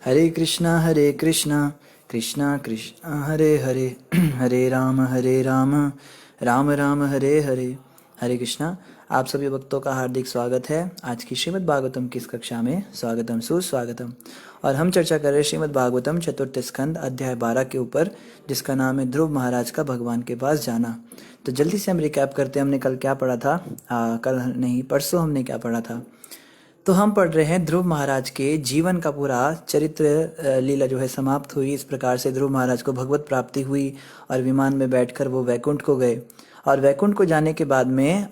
हरे कृष्णा कृष्णा कृष्णा हरे हरे हरे राम राम राम हरे हरे। हरे कृष्णा। आप सभी भक्तों का हार्दिक स्वागत है आज की श्रीमद् भागवतम की इस कक्षा में। स्वागतम सुस्वागतम। और हम चर्चा कर रहे हैं श्रीमद् भागवतम चतुर्थ स्कंद अध्याय 12 के ऊपर, जिसका नाम है ध्रुव महाराज का भगवान के पास जाना। तो जल्दी से हम रिकैप करते हैं, हमने कल क्या पढ़ा था। कल नहीं, परसों हमने क्या पढ़ा था। तो हम पढ़ रहे हैं ध्रुव महाराज के जीवन का पूरा चरित्र। लीला जो है समाप्त हुई इस प्रकार से। ध्रुव महाराज को भगवत प्राप्ति हुई और विमान में बैठकर वो वैकुंठ को गए। और वैकुंठ को जाने के बाद में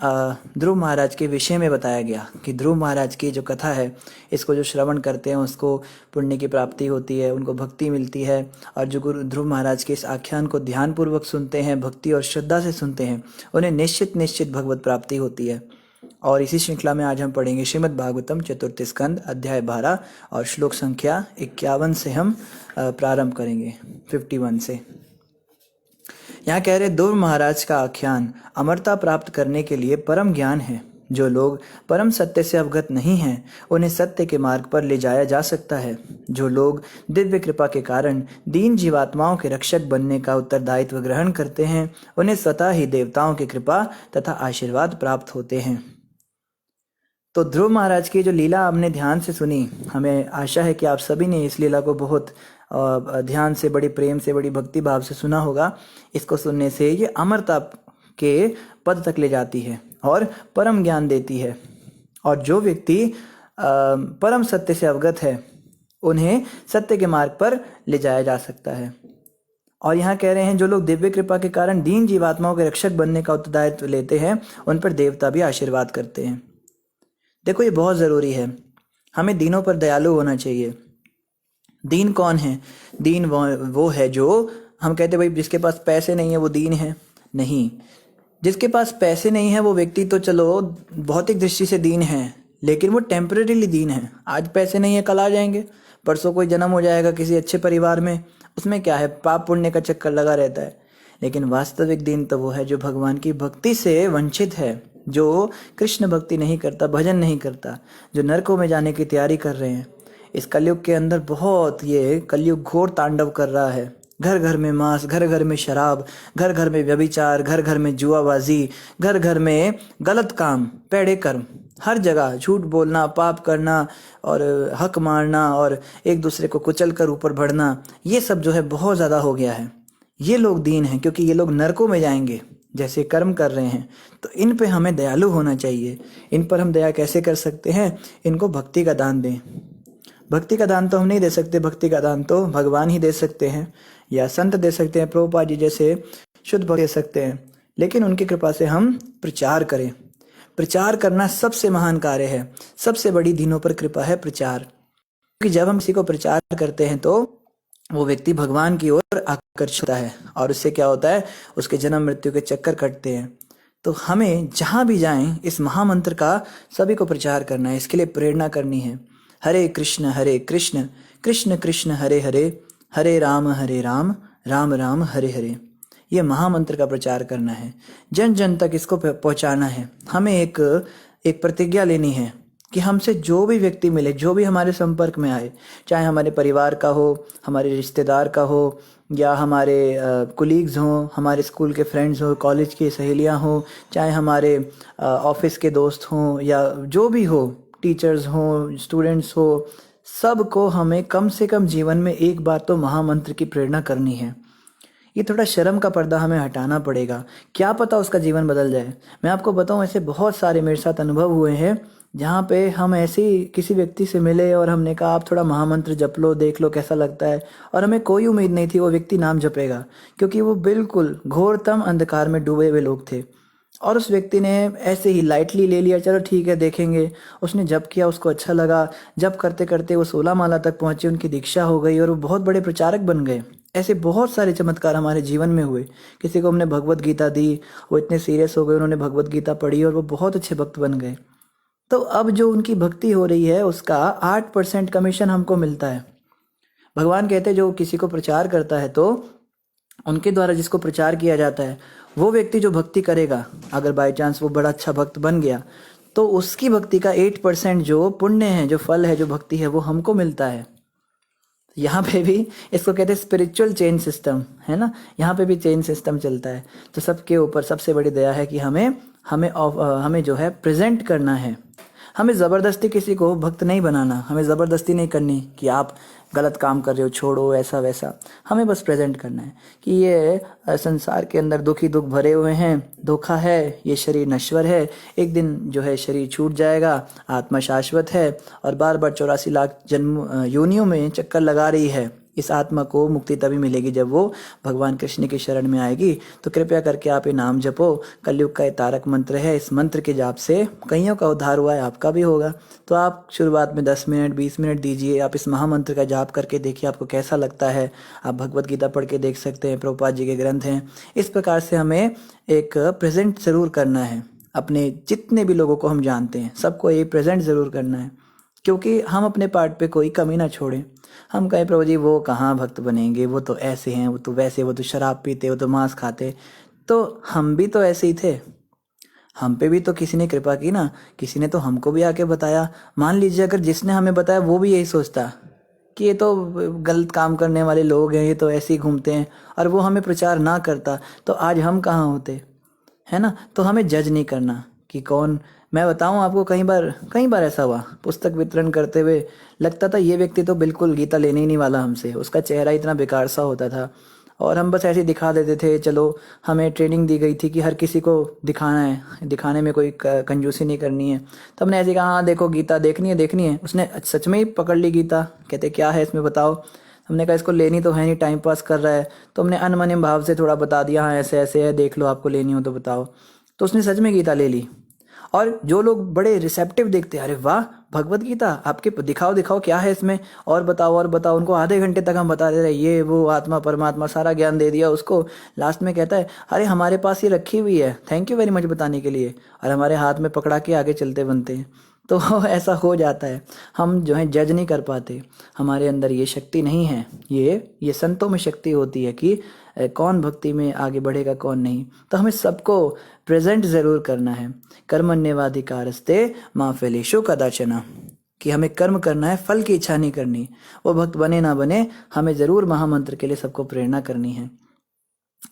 ध्रुव महाराज के विषय में बताया गया कि ध्रुव महाराज की जो कथा है, इसको जो श्रवण करते हैं उसको पुण्य की प्राप्ति होती है, उनको भक्ति मिलती है। और जो गुरु ध्रुव महाराज के इस आख्यान को ध्यानपूर्वक सुनते हैं, भक्ति और श्रद्धा से सुनते हैं, उन्हें निश्चित भगवत प्राप्ति होती है। और इसी श्रृंखला में आज हम पढ़ेंगे श्रीमद् भागवतम चतुर्थ स्कंद अध्याय 12 और श्लोक संख्या 51 से हम प्रारंभ करेंगे। 51 से यहाँ कह रहे, ध्रुव महाराज का आख्यान अमरता प्राप्त करने के लिए परम ज्ञान है। जो लोग परम सत्य से अवगत नहीं हैं, उन्हें सत्य के मार्ग पर ले जाया जा सकता है। जो लोग दिव्य कृपा के कारण दीन जीवात्माओं के रक्षक बनने का उत्तरदायित्व ग्रहण करते हैं, उन्हें स्वतः ही देवताओं की कृपा तथा आशीर्वाद प्राप्त होते हैं। तो ध्रुव महाराज की जो लीला आपने ध्यान से सुनी, हमें आशा है कि आप सभी ने इस लीला को बहुत ध्यान से, बड़ी प्रेम से, बड़ी भक्ति भाव से सुना होगा। इसको सुनने से ये अमरता के पद तक ले जाती है और परम ज्ञान देती है। और जो व्यक्ति परम सत्य से अवगत है, उन्हें सत्य के मार्ग पर ले जाया जा सकता है। और यहाँ कह रहे हैं, जो लोग दिव्य कृपा के कारण दीन जीवात्माओं के रक्षक बनने का उत्तरदायित्व लेते हैं, उन पर देवता भी आशीर्वाद करते हैं। देखो, ये बहुत ज़रूरी है। हमें दीनों पर दयालु होना चाहिए। दीन कौन है? दीन वो है जो हम कहते भाई जिसके पास पैसे नहीं है वो दीन है। नहीं, जिसके पास पैसे नहीं है वो व्यक्ति तो चलो भौतिक दृष्टि से दीन है, लेकिन वो टेम्परेरीली दीन है। आज पैसे नहीं है, कल आ जाएंगे। परसों कोई जन्म हो जाएगा किसी अच्छे परिवार में, उसमें क्या है, पाप पुण्य का चक्कर लगा रहता है। लेकिन वास्तविक दीन तो वो है जो भगवान की भक्ति से वंचित है, जो कृष्ण भक्ति नहीं करता, भजन नहीं करता, जो नरकों में जाने की तैयारी कर रहे हैं। इस कलयुग के अंदर बहुत ये कलयुग घोर तांडव कर रहा है। घर घर में मांस, घर घर में शराब, घर घर में व्यभिचार, घर घर में जुआबाजी, घर घर में गलत काम, पैड़े कर्म, हर जगह झूठ बोलना, पाप करना और हक मारना और एक दूसरे को कुचल कर ऊपर बढ़ना, ये सब जो है बहुत ज़्यादा हो गया है। ये लोग दीन हैं क्योंकि ये लोग नरकों में जाएंगे जैसे कर्म कर रहे हैं। तो इन पे हमें दयालु होना चाहिए। इन पर हम दया कैसे कर सकते हैं? इनको भक्ति का दान दें। भक्ति का दान तो हम नहीं दे सकते, भक्ति का दान तो भगवान ही दे सकते हैं, या संत दे सकते हैं, प्रभुपाद जी जैसे शुद्ध भक्त दे सकते हैं। लेकिन उनकी कृपा से हम प्रचार करें। प्रचार करना सबसे महान कार्य है। सबसे बड़ी दीनों पर कृपा है प्रचार। क्योंकि जब हम किसी को प्रचार करते हैं तो वो व्यक्ति भगवान की ओर आकर्षित होता है, और उससे क्या होता है, उसके जन्म मृत्यु के चक्कर कटते हैं। तो हमें जहाँ भी जाएं इस महामंत्र का सभी को प्रचार करना है, इसके लिए प्रेरणा करनी है। हरे कृष्ण कृष्ण कृष्ण हरे हरे, हरे राम राम राम हरे हरे। ये महामंत्र का प्रचार करना है, जन जन तक इसको पहुंचाना है। हमें एक प्रतिज्ञा लेनी है कि हमसे जो भी व्यक्ति मिले, जो भी हमारे संपर्क में आए, चाहे हमारे परिवार का हो, हमारे रिश्तेदार का हो, या हमारे कोलीग्स हों, हमारे स्कूल के फ्रेंड्स हो, कॉलेज की सहेलियां हो, चाहे हमारे ऑफिस के दोस्त हों, या जो भी हो, टीचर्स हों, स्टूडेंट्स हो, सबको हमें कम से कम जीवन में एक बार तो महामंत्र की प्रेरणा करनी है। ये थोड़ा शर्म का पर्दा हमें हटाना पड़ेगा। क्या पता उसका जीवन बदल जाए। मैं आपको बताऊं, ऐसे बहुत सारे मेरे साथ अनुभव हुए हैं जहाँ पे हम ऐसे ही किसी व्यक्ति से मिले और हमने कहा आप थोड़ा महामंत्र जप लो, देख लो कैसा लगता है। और हमें कोई उम्मीद नहीं थी वो व्यक्ति नाम जपेगा, क्योंकि वो बिल्कुल घोरतम अंधकार में डूबे हुए लोग थे। और उस व्यक्ति ने ऐसे ही लाइटली ले लिया, चलो ठीक है देखेंगे। उसने जप किया, उसको अच्छा लगा। जप करते करते वो 16 माला तक पहुंचे, उनकी दीक्षा हो गई और वो बहुत बड़े प्रचारक बन गए। ऐसे बहुत सारे चमत्कार हमारे जीवन में हुए। किसी को हमने भगवत गीता दी, वो इतने सीरियस हो गए, उन्होंने भगवत गीता पढ़ी और वो बहुत अच्छे भक्त बन गए। तो अब जो उनकी भक्ति हो रही है उसका 8% कमीशन हमको मिलता है। भगवान कहते हैं जो किसी को प्रचार करता है तो उनके द्वारा जिसको प्रचार किया जाता है, वो व्यक्ति जो भक्ति करेगा, अगर बाय चांस वो बड़ा अच्छा भक्त बन गया, तो उसकी भक्ति का 8% जो पुण्य है, जो फल है, जो भक्ति है, वो हमको मिलता है। यहाँ पे भी इसको कहते हैं स्पिरिचुअल चेन सिस्टम, है ना, यहाँ पे भी चेन सिस्टम चलता है। तो सबके ऊपर सबसे बड़ी दया है कि हमें जो है प्रेजेंट करना है। हमें ज़बरदस्ती किसी को भक्त नहीं बनाना, हमें ज़बरदस्ती नहीं करनी कि आप गलत काम कर रहे हो छोड़ो ऐसा वैसा। हमें बस प्रेजेंट करना है कि ये संसार के अंदर दुखी दुख भरे हुए हैं, धोखा है, ये शरीर नश्वर है, एक दिन जो है शरीर छूट जाएगा, आत्मा शाश्वत है और बार बार 84 लाख जन्म योनियों में चक्कर लगा रही है। इस आत्मा को मुक्ति तभी मिलेगी जब वो भगवान कृष्ण की शरण में आएगी। तो कृपया करके आप ये नाम जपो, कलयुग का ये तारक मंत्र है, इस मंत्र के जाप से कईयों का उद्धार हुआ है, आपका भी होगा। तो आप शुरुआत में 10 मिनट 20 मिनट दीजिए, आप इस महामंत्र का जाप करके देखिए आपको कैसा लगता है। आप भगवत गीता पढ़ के देख सकते हैं, प्रभुपाद जी के ग्रंथ हैं। इस प्रकार से हमें एक प्रेजेंट ज़रूर करना है, अपने जितने भी लोगों को हम जानते हैं सबको ये प्रेजेंट ज़रूर करना है, क्योंकि हम अपने पार्ट पे कोई कमी ना छोड़ें। हम कहें प्रभु जी वो कहाँ भक्त बनेंगे, वो तो ऐसे हैं, वो तो वैसे, वो तो शराब पीते, वो तो मांस खाते। तो हम भी तो ऐसे ही थे, हम पे भी तो किसी ने कृपा की ना, किसी ने तो हमको भी आके बताया। मान लीजिए अगर जिसने हमें बताया वो भी यही सोचता कि ये तो गलत काम करने वाले लोग हैं, ये तो ऐसे ही घूमते हैं, और वो हमें प्रचार ना करता, तो आज हम कहाँ होते, है ना। तो हमें जज नहीं करना कि कौन। मैं बताऊं आपको, कई बार ऐसा हुआ, पुस्तक वितरण करते हुए लगता था ये व्यक्ति तो बिल्कुल गीता लेने ही नहीं वाला हमसे, उसका चेहरा इतना बेकार सा होता था और हम बस ऐसे ही दिखा देते थे। चलो, हमें ट्रेनिंग दी गई थी कि हर किसी को दिखाना है, दिखाने में कोई कंजूसी नहीं करनी है। तो हमने ऐसे कहा हाँ देखो गीता देखनी है। उसने सच में ही पकड़ ली गीता, कहते क्या है इसमें बताओ। हमने कहा इसको लेनी तो है नहीं, टाइम पास कर रहा है। तो हमने अनमने भाव से थोड़ा बता दिया, हाँ ऐसे ऐसे है, देख लो आपको लेनी हो तो बताओ। तो उसने सच में गीता ले ली। और जो लोग बड़े रिसेप्टिव देखते हैं, अरे वाह भगवत गीता आपके, दिखाओ क्या है इसमें, और बताओ। उनको आधे घंटे तक हम बता दे रहे, ये वो आत्मा परमात्मा सारा ज्ञान दे दिया उसको। लास्ट में कहता है अरे हमारे पास ये रखी हुई है, थैंक यू वेरी मच बताने के लिए, और हमारे हाथ में पकड़ा के आगे चलते बनते हैं। तो ऐसा हो जाता है, हम जो है जज नहीं कर पाते, हमारे अंदर ये शक्ति नहीं है। ये संतों में शक्ति होती है कि कौन भक्ति में आगे बढ़ेगा कौन नहीं। तो हमें सबको प्रेजेंट जरूर करना है। कर्मण्येवाधिकारस्ते मा फलेषु कदाचन, कि हमें कर्म करना है, फल की इच्छा नहीं करनी। वो भक्त बने ना बने, हमें जरूर महामंत्र के लिए सबको प्रेरणा करनी है।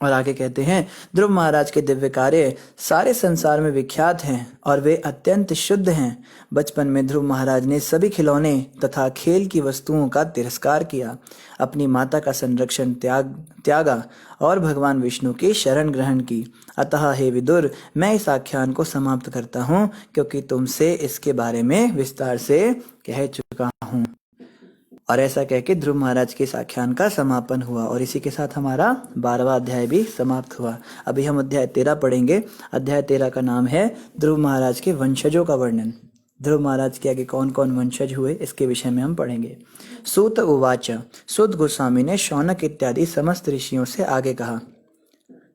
और आगे कहते हैं ध्रुव महाराज के दिव्य कार्य सारे संसार में विख्यात हैं और वे अत्यंत शुद्ध हैं। बचपन में ध्रुव महाराज ने सभी खिलौने तथा खेल की वस्तुओं का तिरस्कार किया, अपनी माता का संरक्षण त्यागा और भगवान विष्णु की शरण ग्रहण की। अतः हे विदुर, मैं इस आख्यान को समाप्त करता हूँ, क्योंकि तुमसे इसके बारे में विस्तार से कह चुका हूँ। और ऐसा कह के ध्रुव महाराज के इस आख्यान का समापन हुआ और इसी के साथ हमारा 12वां अध्याय भी समाप्त हुआ। अभी हम अध्याय 13 पढ़ेंगे। अध्याय 13 का नाम है ध्रुव महाराज के वंशजों का वर्णन। ध्रुव महाराज के आगे कौन कौन वंशज हुए इसके विषय में हम पढ़ेंगे। सूत उवाच, सूत गोस्वामी ने शौनक इत्यादि समस्त ऋषियों से आगे कहा।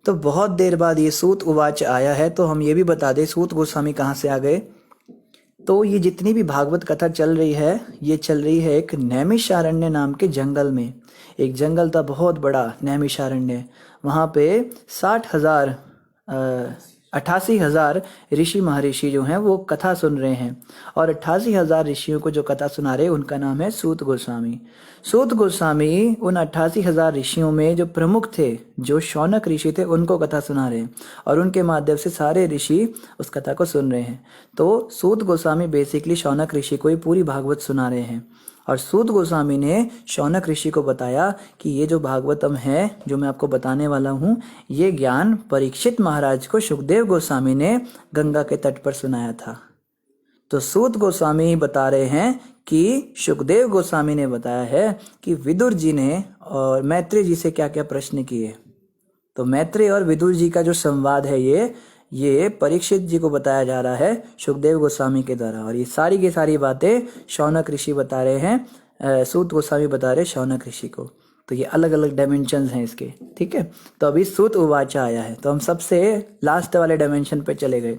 तो बहुत देर बाद ये सूत उवाच आया है, तो हम ये भी बता दें सूत गोस्वामी कहाँ से आ गए। तो ये जितनी भी भागवत कथा चल रही है, ये चल रही है एक नैमिषारण्य नाम के जंगल में। एक जंगल था बहुत बड़ा नैमिषारण्य, वहाँ पे 88,000 ऋषि महर्षि जो हैं वो कथा सुन रहे हैं। और 88,000 ऋषियों को जो कथा सुना रहे उनका नाम है सूत गोस्वामी। सूत गोस्वामी उन 88,000 ऋषियों में जो प्रमुख थे, जो शौनक ऋषि थे, उनको कथा सुना रहे हैं और उनके माध्यम से सारे ऋषि उस कथा को सुन रहे हैं। तो सूत गोस्वामी बेसिकली शौनक ऋषि को ही पूरी भागवत सुना रहे हैं। और सूत गोस्वामी ने शौनक ऋषि को बताया कि ये जो भागवतम है जो मैं आपको बताने वाला हूँ, ये ज्ञान परीक्षित महाराज को सुखदेव गोस्वामी ने गंगा के तट पर सुनाया था। तो सूत गोस्वामी ही बता रहे हैं कि सुखदेव गोस्वामी ने बताया है कि विदुर जी ने और मैत्रेय जी से क्या क्या प्रश्न किए। तो मैत्रेय और विदुर जी का जो संवाद है ये परीक्षित जी को बताया जा रहा है सुखदेव गोस्वामी के द्वारा। और ये सारी की सारी बातें शौनक ऋषि बता रहे हैं, सूत गोस्वामी बता रहे शौनक ऋषि को। तो ये अलग अलग डायमेंशंस हैं इसके, ठीक है। तो अभी सूत उवाचा आया है, तो हम सबसे लास्ट वाले डायमेंशन पे चले गए।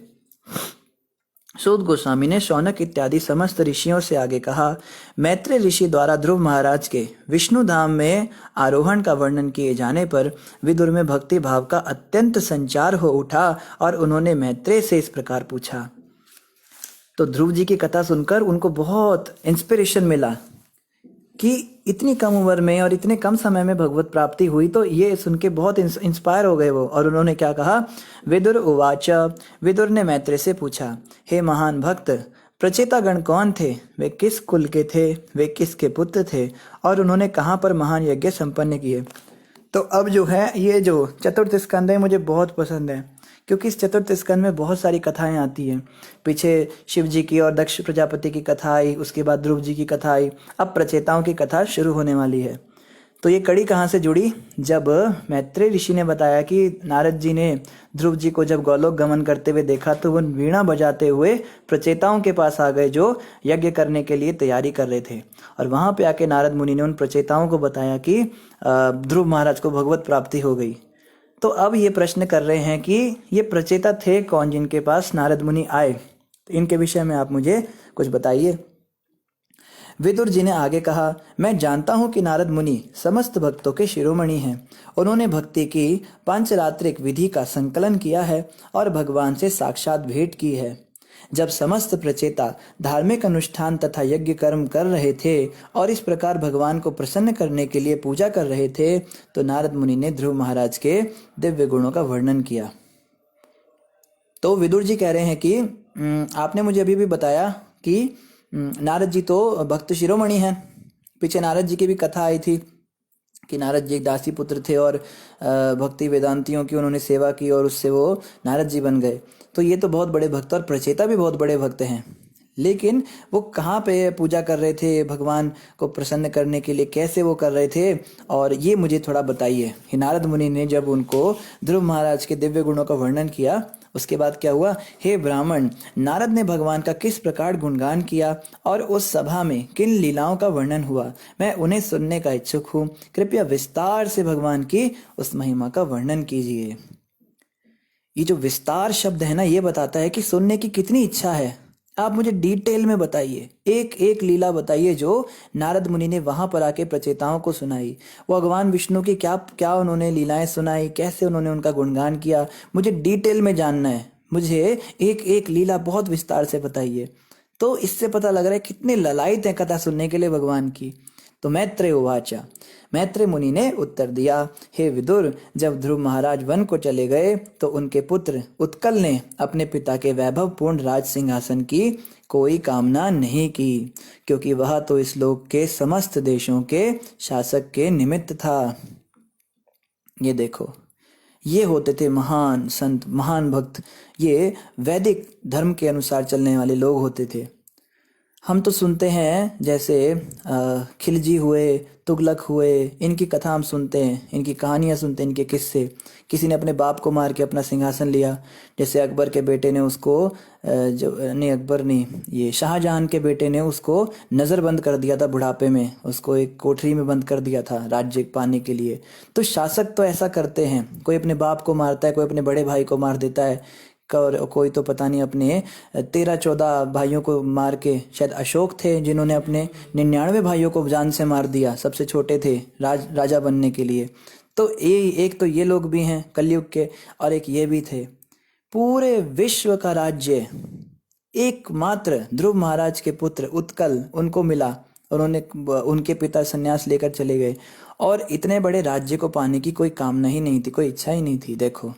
सूत गोस्वामी ने शौनक इत्यादि समस्त ऋषियों से आगे कहा, मैत्रेय ऋषि द्वारा ध्रुव महाराज के विष्णु धाम में आरोहण का वर्णन किए जाने पर विदुर में भक्ति भाव का अत्यंत संचार हो उठा और उन्होंने मैत्रेय से इस प्रकार पूछा। तो ध्रुव जी की कथा सुनकर उनको बहुत इंस्पिरेशन मिला कि इतनी कम उम्र में और इतने कम समय में भगवत प्राप्ति हुई, तो ये सुन के बहुत इंस्पायर हो गए वो। और उन्होंने क्या कहा, विदुर उवाच, विदुर ने मैत्रेय से पूछा, हे महान भक्त, प्रचेतागण कौन थे, वे किस कुल के थे, वे किसके पुत्र थे, और उन्होंने कहाँ पर महान यज्ञ संपन्न किए। तो अब जो है ये जो चतुर्थ स्कंद है मुझे बहुत पसंद है, क्योंकि इस चतुर्थ स्कंद में बहुत सारी कथाएं आती हैं। पीछे शिव जी की और दक्ष प्रजापति की कथा आई, उसके बाद ध्रुव जी की कथा आई, अब प्रचेताओं की कथा शुरू होने वाली है। तो ये कड़ी कहाँ से जुड़ी, जब मैत्रेय ऋषि ने बताया कि नारद जी ने ध्रुव जी को जब गोलोक गमन करते हुए देखा तो वो वीणा बजाते हुए प्रचेताओं के पास आ गए, जो यज्ञ करने के लिए तैयारी कर रहे थे। और वहां पे आके नारद मुनि ने उन प्रचेताओं को बताया कि ध्रुव महाराज को भगवत प्राप्ति हो गई। तो अब ये प्रश्न कर रहे हैं कि ये प्रचेता थे कौन जिनके पास नारद मुनि आए, तो इनके विषय में आप मुझे कुछ बताइए। विदुर जी ने आगे कहा, मैं जानता हूं कि नारद मुनि समस्त भक्तों के शिरोमणि हैं। उन्होंने भक्ति की पांचरात्रिक विधि का संकलन किया है और भगवान से साक्षात भेंट की है। जब समस्त प्रचेता धार्मिक अनुष्ठान तथा यज्ञ कर्म कर रहे थे और इस प्रकार भगवान को प्रसन्न करने के लिए पूजा कर रहे थे, तो नारद मुनि ने ध्रुव महाराज के दिव्य गुणों का वर्णन किया। तो विदुर जी कह रहे हैं कि आपने मुझे अभी भी बताया कि नारद जी तो भक्त शिरोमणि हैं। पीछे नारद जी की भी कथा आई थी कि नारद जी एक दासी पुत्र थे और भक्ति वेदांतियों की उन्होंने सेवा की और उससे वो नारद जी बन गए। तो ये तो बहुत बड़े भक्त और प्रचेता भी बहुत बड़े भक्त हैं, लेकिन वो कहाँ पे पूजा कर रहे थे भगवान को प्रसन्न करने के लिए, कैसे वो कर रहे थे, और ये मुझे थोड़ा बताइए। नारद मुनि ने जब उनको ध्रुव महाराज के दिव्य गुणों का वर्णन किया, उसके बाद क्या हुआ, हे ब्राह्मण, नारद ने भगवान का किस प्रकार गुणगान किया और उस सभा में किन लीलाओं का वर्णन हुआ, मैं उन्हें सुनने का इच्छुक हूँ। कृपया विस्तार से भगवान की उस महिमा का वर्णन कीजिए। ये जो विस्तार शब्द है ना, ये बताता है कि सुनने की कितनी इच्छा है। आप मुझे डिटेल में बताइए, एक एक लीला बताइए जो नारद मुनि ने वहां पर आके प्रचेताओं को सुनाई। वो भगवान विष्णु की क्या क्या उन्होंने लीलाएं सुनाई, कैसे उन्होंने उनका गुणगान किया, मुझे डिटेल में जानना है। मुझे एक एक लीला बहुत विस्तार से बताइए। तो इससे पता लग रहा है कितने ललायत है कथा सुनने के लिए भगवान की। तो मैत्रेय उवाचा, मैत्रेय मुनि ने उत्तर दिया, हे विदुर, जब ध्रुव महाराज वन को चले गए तो उनके पुत्र उत्कल ने अपने पिता के वैभवपूर्ण राज सिंहासन की कोई कामना नहीं की, क्योंकि वह तो इस लोक के समस्त देशों के शासक के निमित्त था। ये देखो, ये होते थे महान संत, महान भक्त, ये वैदिक धर्म के अनुसार चलने वाले लोग होते थे। हम तो सुनते हैं जैसे खिलजी हुए, तुगलक हुए, इनकी कथा हम सुनते हैं, इनकी कहानियां सुनते हैं, इनके किस्से। किसी ने अपने बाप को मार के अपना सिंहासन लिया, जैसे अकबर के बेटे ने उसको अकबर नहीं, ये शाहजहां के बेटे ने उसको नज़रबंद कर दिया था बुढ़ापे में, उसको एक कोठरी में बंद कर दिया था राज्य पाने के लिए। तो शासक तो ऐसा करते हैं, कोई अपने बाप को मारता है, कोई अपने बड़े भाई को मार देता है, कोई तो पता नहीं अपने 13-14 भाइयों को मार के, शायद अशोक थे जिन्होंने अपने 99 भाइयों को जान से मार दिया, सबसे छोटे थे राजा बनने के लिए। तो एक तो ये लोग भी हैं कलयुग के, और एक ये भी थे। पूरे विश्व का राज्य एकमात्र ध्रुव महाराज के पुत्र उत्कल उनको मिला, उन्होंने उनके पिता संन्यास लेकर चले गए, और इतने बड़े राज्य को पाने की कोई कामना ही नहीं थी, कोई इच्छा ही नहीं थी। देखो,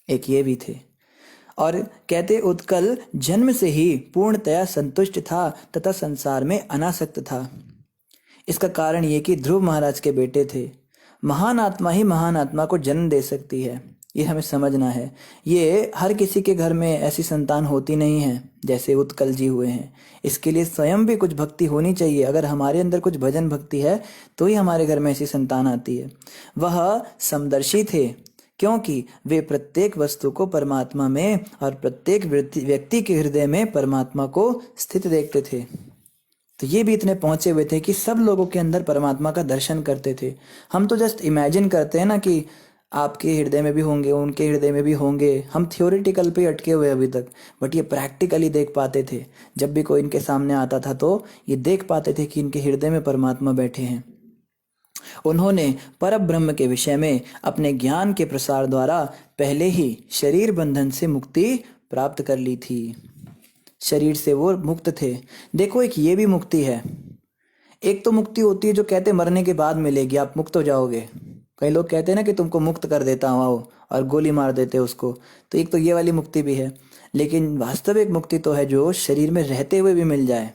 एक ये भी थे। और कहते उत्कल जन्म से ही पूर्णतया संतुष्ट था तथा संसार में अनासक्त था। इसका कारण ये कि ध्रुव महाराज के बेटे थे। महान आत्मा ही महान आत्मा को जन्म दे सकती है, ये हमें समझना है। ये हर किसी के घर में ऐसी संतान होती नहीं है जैसे उत्कल जी हुए हैं। इसके लिए स्वयं भी कुछ भक्ति होनी चाहिए। अगर हमारे अंदर कुछ भजन भक्ति है तो ही हमारे घर में ऐसी संतान आती है। वह समदर्शी थे, क्योंकि वे प्रत्येक वस्तु को परमात्मा में और प्रत्येक व्यक्ति के हृदय में परमात्मा को स्थित देखते थे। तो ये भी इतने पहुंचे हुए थे कि सब लोगों के अंदर परमात्मा का दर्शन करते थे। हम तो जस्ट इमेजिन करते हैं ना कि आपके हृदय में भी होंगे, उनके हृदय में भी होंगे, हम थियोरिटिकल पे अटके हुए अभी तक, बट ये प्रैक्टिकली देख पाते थे। जब भी कोई इनके सामने आता था तो ये देख पाते थे कि इनके हृदय में परमात्मा बैठे हैं। उन्होंने परब्रह्म के विषय में अपने ज्ञान के प्रसार द्वारा पहले ही शरीर बंधन से मुक्ति प्राप्त कर ली थी। शरीर से वो मुक्त थे। देखो, एक ये भी मुक्ति है। एक तो मुक्ति होती है जो कहते मरने के बाद मिलेगी, आप मुक्त हो जाओगे। कई लोग कहते हैं ना कि तुमको मुक्त कर देता हूँ आओ, और गोली मार देते हैं उसको। तो एक तो ये वाली मुक्ति भी है, लेकिन वास्तविक मुक्ति तो है जो शरीर में रहते हुए भी मिल जाए।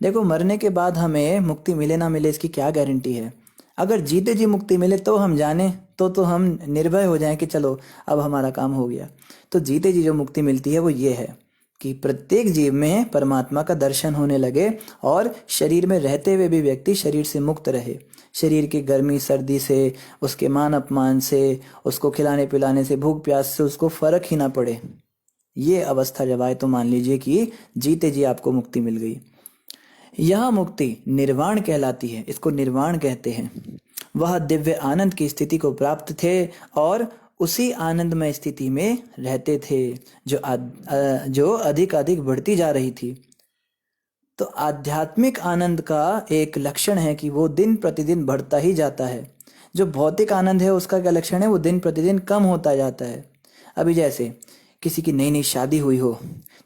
देखो, मरने के बाद हमें मुक्ति मिले ना मिले इसकी क्या गारंटी है। अगर जीते जी मुक्ति मिले तो हम जाने, तो हम निर्भय हो जाएं कि चलो अब हमारा काम हो गया। तो जीते जी जो मुक्ति मिलती है वो ये है कि प्रत्येक जीव में परमात्मा का दर्शन होने लगे और शरीर में रहते हुए भी व्यक्ति शरीर से मुक्त रहे। शरीर की गर्मी सर्दी से, उसके मान अपमान से, उसको खिलाने पिलाने से, भूख प्यास से उसको फर्क ही ना पड़े। ये अवस्था जब आए तो मान लीजिए कि जीते जी आपको मुक्ति मिल गई। यह मुक्ति निर्वाण कहलाती है, इसको निर्वाण कहते हैं। वह दिव्य आनंद की स्थिति को प्राप्त थे और उसी आनंदमय स्थिति में रहते थे जो अधिक अधिक बढ़ती जा रही थी। तो आध्यात्मिक आनंद का एक लक्षण है कि वो दिन प्रतिदिन बढ़ता ही जाता है। जो भौतिक आनंद है उसका क्या लक्षण है, वो दिन प्रतिदिन कम होता जाता है। अभी जैसे किसी की नई नई शादी हुई हो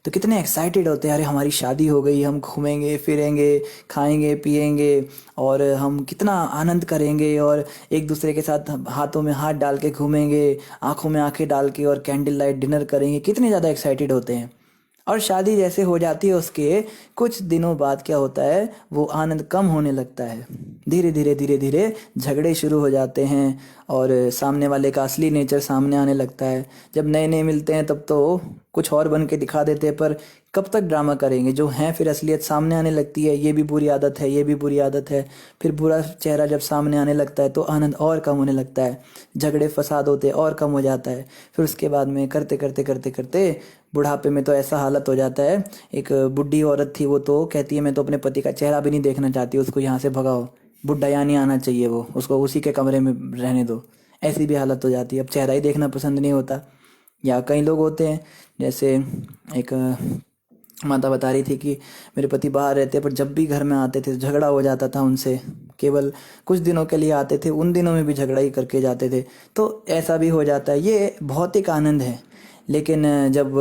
तो कितने एक्साइटेड होते हैं, अरे हमारी शादी हो गई, हम घूमेंगे फिरेंगे, खाएंगे पिएंगे और हम कितना आनंद करेंगे, और एक दूसरे के साथ हाथों में हाथ डाल के घूमेंगे, आंखों में आंखें डाल के, और कैंडल लाइट डिनर करेंगे, कितने ज़्यादा एक्साइटेड होते हैं। और शादी जैसे हो जाती है उसके कुछ दिनों बाद क्या होता है, वो आनंद कम होने लगता है। धीरे धीरे धीरे धीरे झगड़े शुरू हो जाते हैं और सामने वाले का असली नेचर सामने आने लगता है। जब नए नए मिलते हैं तब तो कुछ और बन के दिखा देते हैं, पर कब तक ड्रामा करेंगे, जो हैं फिर असलियत सामने आने लगती है, ये भी बुरी आदत है, ये भी बुरी आदत है। फिर बुरा चेहरा जब सामने आने लगता है तो आनंद और कम होने लगता है, झगड़े फसाद होते और कम हो जाता है। फिर उसके बाद में करते करते करते करते बुढ़ापे में तो ऐसा हालत हो जाता है। एक बुढ़ी औरत थी, वो तो कहती है मैं तो अपने पति का चेहरा भी नहीं देखना चाहती, उसको यहाँ से भगाओ, बुढ़ा यहाँ नहीं आना चाहिए, वो उसको उसी के कमरे में रहने दो। ऐसी भी हालत हो जाती है, अब चेहरा ही देखना पसंद नहीं होता। या कई लोग होते हैं, जैसे एक माता बता रही थी कि मेरे पति बाहर रहते पर जब भी घर में आते थे झगड़ा हो जाता था उनसे। केवल कुछ दिनों के लिए आते थे, उन दिनों में भी झगड़ा ही करके जाते थे। तो ऐसा भी हो जाता है, ये भौतिक आनंद है। लेकिन जब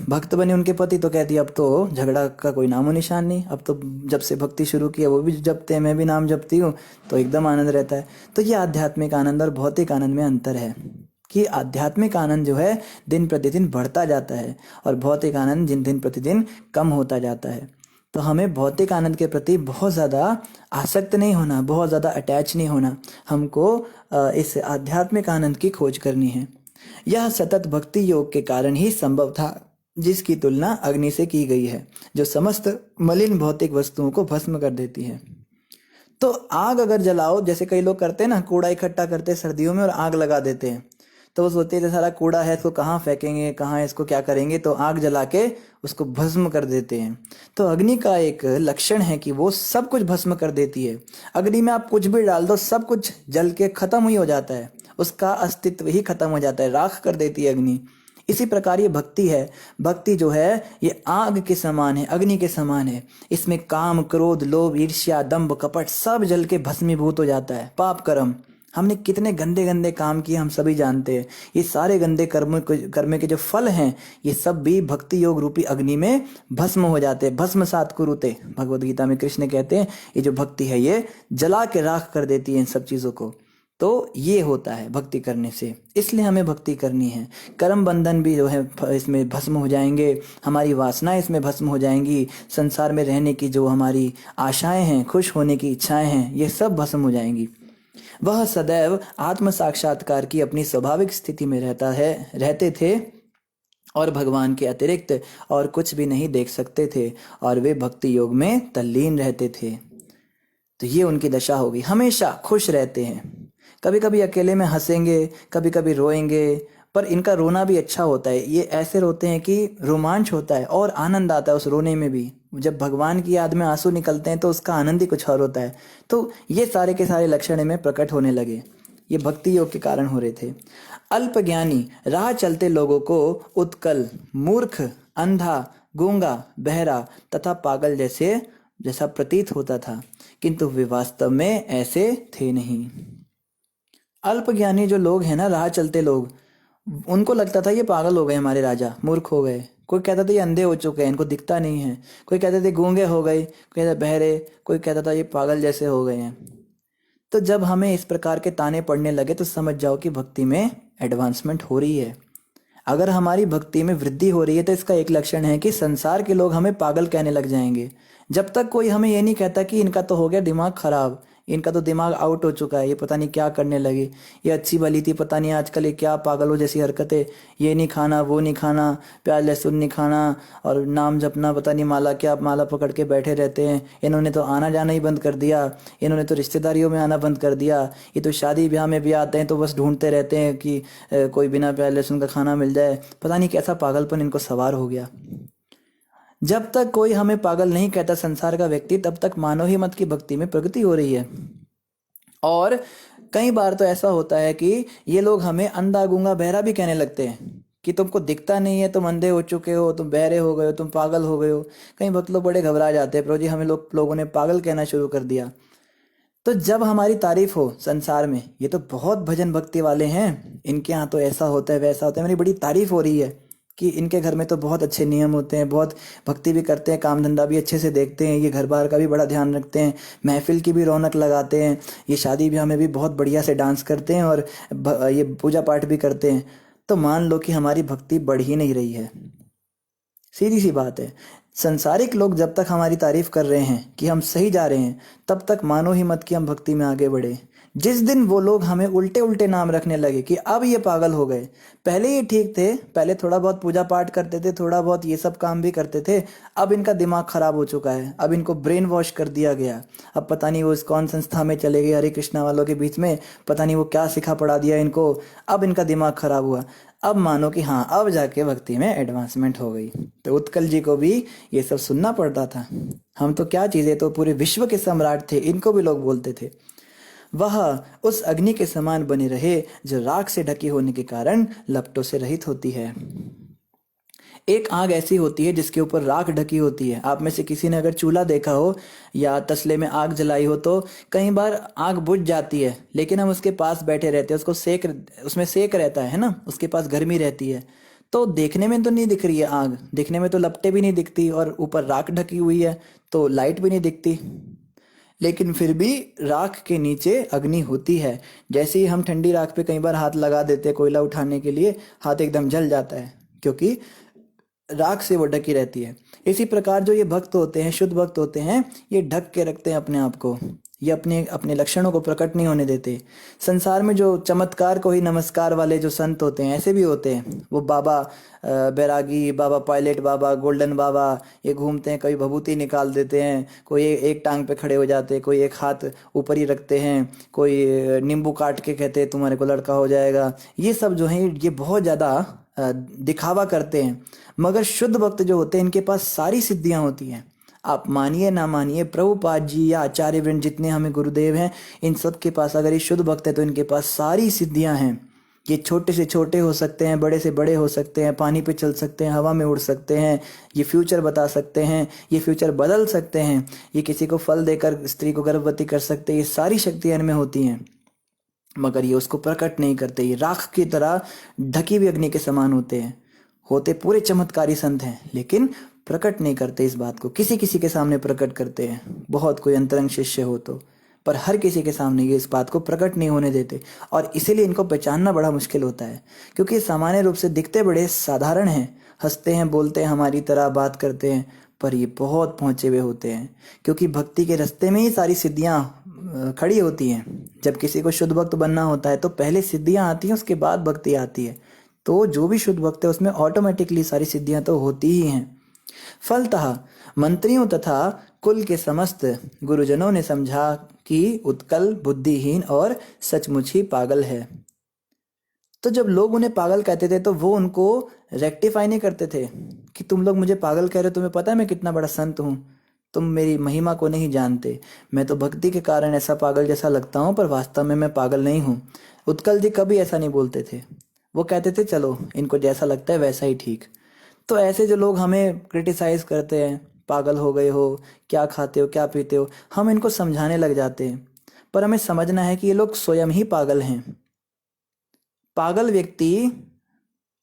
भक्त बने उनके पति तो कहती अब तो झगड़ा का कोई नामो निशान नहीं, अब तो जब से भक्ति शुरू की है वो भी जपते हैं, मैं भी नाम जपती हूँ, तो एकदम आनंद रहता है। तो ये आध्यात्मिक आनंद और भौतिक आनंद में अंतर है कि आध्यात्मिक आनंद जो है दिन प्रतिदिन बढ़ता जाता है और भौतिक आनंद दिन प्रतिदिन कम होता जाता है। तो हमें भौतिक आनंद के प्रति बहुत ज़्यादा आसक्त नहीं होना, बहुत ज़्यादा अटैच नहीं होना, हमको इस आध्यात्मिक आनंद की खोज करनी है। यह सतत भक्ति योग के कारण ही संभव था, जिसकी तुलना अग्नि से की गई है, जो समस्त मलिन भौतिक वस्तुओं को भस्म कर देती है। तो आग अगर जलाओ, जैसे कई लोग करते हैं ना, कूड़ा इकट्ठा करते हैं सर्दियों में और आग लगा देते हैं, तो वो सोचते हैं सारा कूड़ा है इसको कहाँ फेंकेंगे, कहाँ इसको क्या करेंगे, तो आग जला के उसको भस्म कर देते हैं। तो अग्नि का एक लक्षण है कि वो सब कुछ भस्म कर देती है। अग्नि में आप कुछ भी डाल दो सब कुछ जल के खत्म ही हो जाता है, उसका अस्तित्व ही खत्म हो जाता है, राख कर देती है अग्नि। इसी प्रकार ये भक्ति है। भक्ति जो है ये आग के समान है, अग्नि के समान है। इसमें काम क्रोध लोभ ईर्ष्या दंभ कपट सब जल के भस्मीभूत हो जाता है। पाप कर्म, हमने कितने गंदे गंदे काम किए हम सभी जानते हैं। ये सारे गंदे कर्म के जो फल हैं ये सब भी भक्ति योग रूपी अग्नि में भस्म हो जाते हैं। भस्म सात कुरुते, भगवद गीता में कृष्ण कहते हैं ये जो भक्ति है ये जला के राख कर देती है इन सब चीजों को। तो ये होता है भक्ति करने से, इसलिए हमें भक्ति करनी है। कर्म बंधन भी जो है इसमें भस्म हो जाएंगे, हमारी वासनाएं इसमें भस्म हो जाएंगी, संसार में रहने की जो हमारी आशाएं हैं, खुश होने की इच्छाएं हैं, ये सब भस्म हो जाएंगी। वह सदैव आत्म साक्षात्कार की अपनी स्वाभाविक स्थिति में रहते थे और भगवान के अतिरिक्त और कुछ भी नहीं देख सकते थे और वे भक्ति योग में तल्लीन रहते थे। तो ये उनकी दशा होगी, हमेशा खुश रहते हैं। कभी कभी अकेले में हंसेंगे, कभी कभी रोएंगे, पर इनका रोना भी अच्छा होता है। ये ऐसे रोते हैं कि रोमांच होता है और आनंद आता है उस रोने में भी। जब भगवान की याद में आंसू निकलते हैं तो उसका आनंद ही कुछ और होता है। तो ये सारे के सारे लक्षण में प्रकट होने लगे, ये भक्ति योग के कारण हो रहे थे। अल्पज्ञानी राह चलते लोगों को उत्कल, मूर्ख, अंधा, गूंगा, बहरा तथा पागल जैसा प्रतीत होता था, किंतु वे वास्तव में ऐसे थे नहीं। अल्पज्ञानी जो लोग हैं ना, राह चलते लोग, उनको लगता था ये पागल हो गए, हमारे राजा मूर्ख हो गए, कोई कहता था ये अंधे हो चुके हैं, इनको दिखता नहीं है, कोई कहते थे गूंगे हो गए, कोई कहता बहरे, कोई कहता था ये पागल जैसे हो गए हैं। तो जब हमें इस प्रकार के ताने पड़ने लगे तो समझ जाओ कि भक्ति में एडवांसमेंट हो रही है। अगर हमारी भक्ति में वृद्धि हो रही है तो इसका एक लक्षण है कि संसार के लोग हमें पागल कहने लग जाएंगे। जब तक कोई हमें ये नहीं कहता कि इनका तो हो गया दिमाग खराब, इनका तो दिमाग आउट हो चुका है, ये पता नहीं क्या करने लगे, ये अच्छी भली थी, पता नहीं आजकल ये क्या पागलों जैसी हरकतें, ये नहीं खाना वो नहीं खाना, प्याज लहसुन नहीं खाना, और नाम जपना, पता नहीं माला क्या माला पकड़ के बैठे रहते हैं, इन्होंने तो आना जाना ही बंद कर दिया, इन्होंने तो रिश्तेदारियों में आना बंद कर दिया, ये तो शादी ब्याह में भी आते हैं तो बस ढूंढते रहते हैं कि कोई बिना प्याज लहसुन का खाना मिल जाए। पता नहीं कैसा पागलपन इनको सवार हो गया। जब तक कोई हमें पागल नहीं कहता संसार का व्यक्ति, तब तक मानव ही मत की भक्ति में प्रगति हो रही है। और कई बार तो ऐसा होता है कि ये लोग हमें अंधा गूंगा बहरा भी कहने लगते हैं कि तुमको दिखता नहीं है, तुम अंधे हो चुके हो, तुम बहरे हो गए हो, तुम पागल हो गए हो। कई भक्त लोग बड़े घबरा जाते हैं, प्रभु जी हमें लोगों ने पागल कहना शुरू कर दिया। तो जब हमारी तारीफ हो संसार में, ये तो बहुत भजन भक्ति वाले हैं, इनके यहाँ तो ऐसा होता है वैसा होता है, मेरी बड़ी तारीफ हो रही है कि इनके घर में तो बहुत अच्छे नियम होते हैं, बहुत भक्ति भी करते हैं, काम धंधा भी अच्छे से देखते हैं, ये घर बार का भी बड़ा ध्यान रखते हैं, महफिल की भी रौनक लगाते हैं, ये शादी ब्याह में भी बहुत बढ़िया से डांस करते हैं और ये पूजा पाठ भी करते हैं। तो मान लो कि हमारी भक्ति बढ़ ही नहीं रही है। सीधी सी बात है, संसारिक लोग जब तक हमारी तारीफ कर रहे हैं कि हम सही जा रहे हैं, तब तक मानो ही मत कि हम भक्ति में आगे बढ़े। जिस दिन वो लोग हमें उल्टे उल्टे नाम रखने लगे कि अब ये पागल हो गए, पहले ये ठीक थे, पहले थोड़ा बहुत पूजा पाठ करते थे, थोड़ा बहुत ये सब काम भी करते थे, अब इनका दिमाग खराब हो चुका है, अब इनको ब्रेन वॉश कर दिया गया, अब पता नहीं वो इस कौन संस्था में चले गए हरे कृष्णा वालों के बीच में, पता नहीं वो क्या सिखा पढ़ा दिया इनको, अब इनका दिमाग खराब हुआ। अब मानो कि हाँ, अब जाके भक्ति में एडवांसमेंट हो गई। तो उत्कल जी को भी ये सब सुनना पड़ता था। हम तो क्या चीजें, तो पूरे विश्व के सम्राट थे, इनको भी लोग बोलते थे। वह उस अग्नि के समान बने रहे जो राख से ढकी होने के कारण लपटों से रहित होती है। एक आग ऐसी होती है जिसके ऊपर राख ढकी होती है। आप में से किसी ने अगर चूल्हा देखा हो या तसले में आग जलाई हो तो कई बार आग बुझ जाती है, लेकिन हम उसके पास बैठे रहते हैं, उसको उसमें सेक रहता है ना, उसके पास गर्मी रहती है। तो देखने में तो नहीं दिख रही है आग, दिखने में तो लपटें भी नहीं दिखती और ऊपर राख ढकी हुई है तो लाइट भी नहीं दिखती, लेकिन फिर भी राख के नीचे अग्नि होती है। जैसे ही हम ठंडी राख पे कई बार हाथ लगा देते हैं कोयला उठाने के लिए, हाथ एकदम जल जाता है क्योंकि राख से वो ढकी रहती है। इसी प्रकार जो ये भक्त होते हैं, शुद्ध भक्त होते हैं, ये ढक के रखते हैं अपने आप को, ये अपने अपने लक्षणों को प्रकट नहीं होने देते। संसार में जो चमत्कार को ही नमस्कार वाले जो संत होते हैं, ऐसे भी होते हैं। वो बाबा बैरागी, बाबा पायलट बाबा, गोल्डन बाबा, ये घूमते हैं, कभी भभूति निकाल देते हैं, कोई एक टांग पे खड़े हो जाते हैं, कोई एक हाथ ऊपर ही रखते हैं, कोई नींबू काट के कहते हैं तुम्हारे को लड़का हो जाएगा। ये सब जो है ये बहुत ज़्यादा दिखावा करते हैं। मगर शुद्ध भक्त जो होते हैं, इनके पास सारी सिद्धियां होती हैं। आप मानिए ना मानिए, प्रभुपाद जी या आचार्य वृंद जितने हमें गुरुदेव हैं, इन सब के पास अगर ये शुद्ध भक्त है तो इनके पास सारी सिद्धियां हैं। ये छोटे से छोटे हो सकते हैं, बड़े से बड़े हो सकते हैं, पानी पे चल सकते हैं, हवा में उड़ सकते हैं, ये फ्यूचर बता सकते हैं, ये फ्यूचर बदल सकते हैं, ये किसी को फल देकर स्त्री को गर्भवती कर सकते हैं। ये सारी शक्तियां इनमें होती हैं, मगर ये उसको प्रकट नहीं करते। ये राख की तरह ढकी हुई अग्नि के समान होते पूरे चमत्कारी संत हैं, लेकिन प्रकट नहीं करते इस बात को। किसी किसी के सामने प्रकट करते हैं, बहुत कोई अंतरंग शिष्य हो तो, पर हर किसी के सामने ये इस बात को प्रकट नहीं होने देते। और इसीलिए इनको पहचानना बड़ा मुश्किल होता है, क्योंकि सामान्य रूप से दिखते बड़े साधारण हैं, हंसते हैं, बोलते हैं, हमारी तरह बात करते हैं, पर ये बहुत पहुंचे हुए होते हैं। क्योंकि भक्ति के रास्ते में ही सारी सिद्धियां खड़ी होती हैं। जब किसी को शुद्ध भक्त बनना होता है तो पहले सिद्धियां आती हैं, उसके बाद भक्ति आती है। तो जो भी शुद्ध भक्त है उसमें ऑटोमेटिकली सारी सिद्धियां तो होती ही हैं। फलतः मंत्रियों तथा कुल के समस्त गुरुजनों ने समझा कि उत्कल बुद्धिहीन और सचमुच ही पागल है। तो जब लोग उन्हें पागल कहते थे तो वो उनको रेक्टिफाई नहीं करते थे कि तुम लोग मुझे पागल कह रहे हो, तुम्हें पता है मैं कितना बड़ा संत हूँ, तुम मेरी महिमा को नहीं जानते, मैं तो भक्ति के कारण ऐसा पागल जैसा लगता हूँ, पर वास्तव में मैं पागल नहीं हूँ। उत्कल जी कभी ऐसा नहीं बोलते थे। वो कहते थे चलो इनको जैसा लगता है वैसा ही ठीक। तो ऐसे जो लोग हमें क्रिटिसाइज करते हैं, पागल हो गए हो, क्या खाते हो, क्या पीते हो, हम इनको समझाने लग जाते हैं। पर हमें समझना है कि ये लोग स्वयं ही पागल हैं। पागल व्यक्ति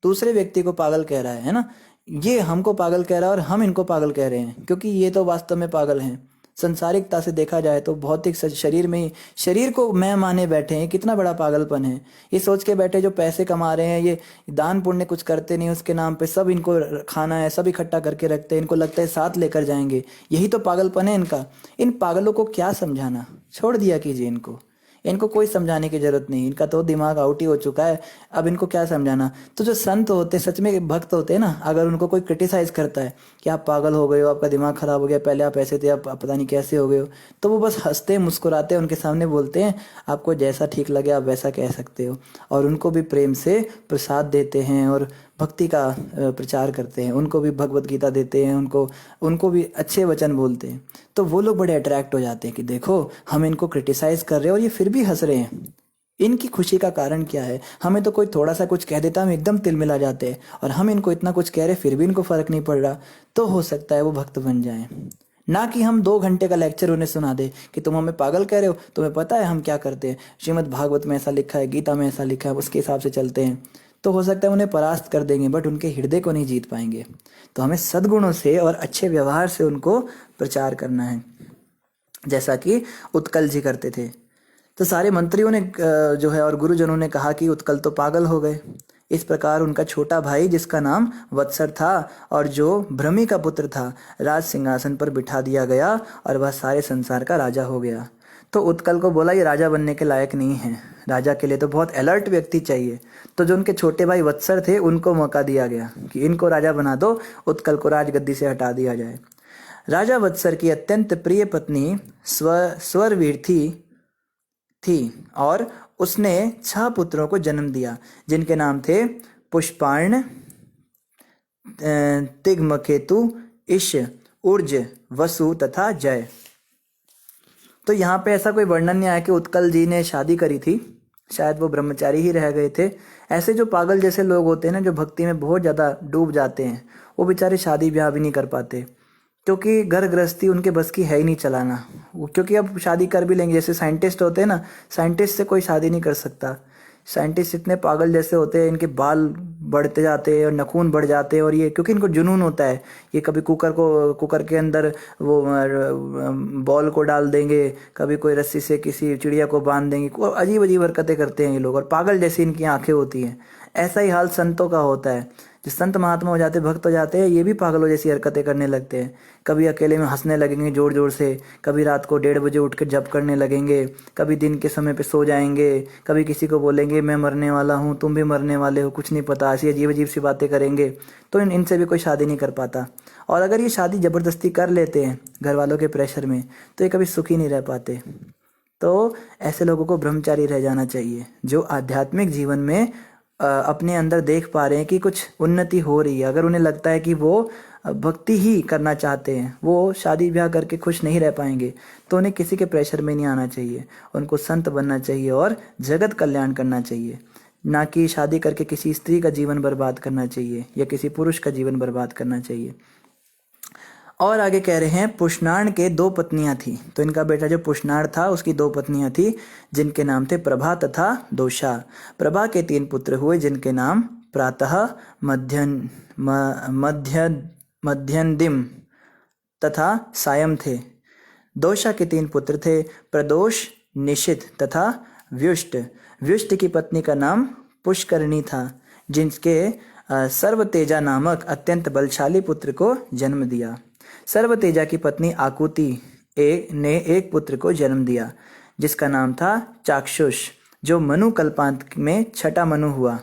दूसरे व्यक्ति को पागल कह रहा है ना। ये हमको पागल कह रहा है और हम इनको पागल कह रहे हैं, क्योंकि ये तो वास्तव में पागल हैं। संसारिकता से देखा जाए तो भौतिक शरीर में ही शरीर को मैं माने बैठे हैं। कितना बड़ा पागलपन है। ये सोच के बैठे जो पैसे कमा रहे हैं, ये दान पुण्य कुछ करते नहीं, उसके नाम पे सब इनको खाना है, सब इकट्ठा करके रखते हैं, इनको लगता है साथ लेकर जाएंगे। यही तो पागलपन है इनका। इन पागलों को क्या समझाना, छोड़ दिया कीजिए इनको। इनको कोई समझाने की जरूरत नहीं, इनका तो दिमाग आउट ही हो चुका है। अब इनको क्या समझाना। तो जो संत होते हैं, सच में भक्त होते हैं ना, अगर उनको कोई क्रिटिसाइज करता है कि आप पागल हो गए हो, आपका दिमाग खराब हो गया, पहले आप ऐसे थे, आप पता नहीं कैसे हो गए हो, तो वो बस हंसते मुस्कुराते उनके सामने बोलते हैं आपको जैसा ठीक लगे आप वैसा कह सकते हो। और उनको भी प्रेम से प्रसाद देते हैं और भक्ति का प्रचार करते हैं, उनको भी भगवत गीता देते हैं, उनको उनको भी अच्छे वचन बोलते हैं। तो वो लोग बड़े अट्रैक्ट हो जाते हैं कि देखो हम इनको क्रिटिसाइज कर रहे हैं और ये फिर भी हंस रहे हैं। इनकी खुशी का कारण क्या है। हमें तो कोई थोड़ा सा कुछ कह देता हम एकदम तिलमिला जाते हैं, और हम इनको इतना कुछ कह रहे फिर भी इनको फर्क नहीं पड़ रहा। तो हो सकता है वो भक्त बन जाएं। ना कि हम 2 घंटे का लेक्चर उन्हें सुना दे कि तुम हमें पागल कह रहे हो, तुम्हें पता है हम क्या करते हैं, श्रीमद् भागवत में ऐसा लिखा है, गीता में ऐसा लिखा है, उसके हिसाब से चलते हैं। तो हो सकता है उन्हें परास्त कर देंगे, बट उनके हृदय को नहीं जीत पाएंगे। तो हमें सद्गुणों से और अच्छे व्यवहार से उनको प्रचार करना है, जैसा कि उत्कल जी करते थे। तो सारे मंत्रियों ने जो है और गुरुजनों ने कहा कि उत्कल तो पागल हो गए। इस प्रकार उनका छोटा भाई, जिसका नाम वत्सर था और जो भ्रमी का पुत्र था, राज सिंहासन पर बिठा दिया गया और वह सारे संसार का राजा हो गया। तो उत्कल को बोला ये राजा बनने के लायक नहीं है, राजा के लिए तो बहुत अलर्ट व्यक्ति चाहिए। तो जो उनके छोटे भाई वत्सर थे उनको मौका दिया गया कि इनको राजा बना दो, उत्कल को राजगद्दी से हटा दिया जाए। राजा वत्सर की अत्यंत प्रिय पत्नी स्वरवीर थी और उसने 6 पुत्रों को जन्म दिया, जिनके नाम थे पुष्पार्ण, तिग्मकेतु, इश, उर्ज, वसु तथा जय। तो यहाँ पे ऐसा कोई वर्णन नहीं आया कि उत्कल जी ने शादी करी थी, शायद वो ब्रह्मचारी ही रह गए थे। ऐसे जो पागल जैसे लोग होते हैं ना, जो भक्ति में बहुत ज़्यादा डूब जाते हैं, वो बेचारे शादी ब्याह भी नहीं कर पाते, क्योंकि घर गृहस्थी उनके बस की है ही नहीं चलाना। क्योंकि अब शादी कर भी लेंगे, जैसे साइंटिस्ट होते हैं ना, साइंटिस्ट से कोई शादी नहीं कर सकता। साइंटिस्ट इतने पागल जैसे होते हैं, इनके बाल बढ़ते जाते हैं और नखून बढ़ जाते हैं, और ये क्योंकि इनको जुनून होता है। ये कभी कुकर के अंदर वो बॉल को डाल देंगे, कभी कोई रस्सी से किसी चिड़िया को बांध देंगे, अजीब अजीब हरकतें करते हैं ये लोग, और पागल जैसी इनकी आंखें होती हैं। ऐसा ही हाल संतों का होता है। जो संत महात्मा हो जाते, भक्त हो जाते हैं, ये भी पागलों जैसी हरकतें करने लगते हैं। कभी अकेले में हंसने लगेंगे जोर जोर से, कभी रात को 1:30 बजे उठ कर जप करने लगेंगे, कभी दिन के समय पे सो जाएंगे, कभी किसी को बोलेंगे मैं मरने वाला हूँ, तुम भी मरने वाले हो, कुछ नहीं पता, ऐसी अजीब अजीब सी बातें करेंगे। तो इनसे भी कोई शादी नहीं कर पाता। और अगर ये शादी ज़बरदस्ती कर लेते हैं घर वालों के प्रेशर में, तो ये कभी सुखी नहीं रह पाते। तो ऐसे लोगों को ब्रह्मचारी रह जाना चाहिए, जो आध्यात्मिक जीवन में अपने अंदर देख पा रहे हैं कि कुछ उन्नति हो रही है। अगर उन्हें लगता है कि वो भक्ति ही करना चाहते हैं, वो शादी ब्याह करके खुश नहीं रह पाएंगे, तो उन्हें किसी के प्रेशर में नहीं आना चाहिए। उनको संत बनना चाहिए और जगत कल्याण करना चाहिए, ना कि शादी करके किसी स्त्री का जीवन बर्बाद करना चाहिए या किसी पुरुष का जीवन बर्बाद करना चाहिए। और आगे कह रहे हैं पुष्णाण के 2 पत्नियां थी। तो इनका बेटा जो पुष्णाण था उसकी 2 पत्नियां थी, जिनके नाम थे प्रभा तथा दोषा। प्रभा के 3 पुत्र हुए, जिनके नाम प्रातः, मध्यदिम तथा सायं थे। दोषा के 3 पुत्र थे, प्रदोष, निशित तथा व्युष्ट। व्युष्ट की पत्नी का नाम पुष्करणी था, जिनके सर्वतेजा नामक अत्यंत बलशाली पुत्र को जन्म दिया। सर्वतेजा की पत्नी आकुति ने एक पुत्र को जन्म दिया, जिसका नाम था चाक्षुष, जो मनु कल्पांत में 6ठा मनु हुआ।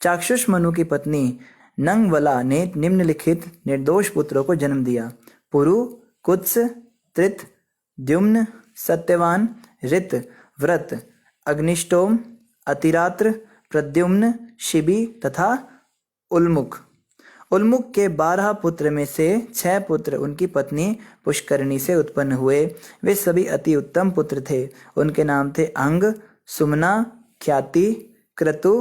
चाक्षुष मनु की पत्नी नंगवला ने निम्नलिखित निर्दोष पुत्रों को जन्म दिया: पुरु, कुत्स, त्रित, द्युम्न, सत्यवान, ऋत, व्रत, अग्निष्टोम, अतिरात्र, प्रद्युम्न, शिबी तथा उल्मुख। उल्मुख के 12 पुत्र में से 6 पुत्र उनकी पत्नी पुष्करणी से उत्पन्न हुए। वे सभी अति उत्तम पुत्र थे। उनके नाम थे अंग, सुमना, ख्याति, क्रतु,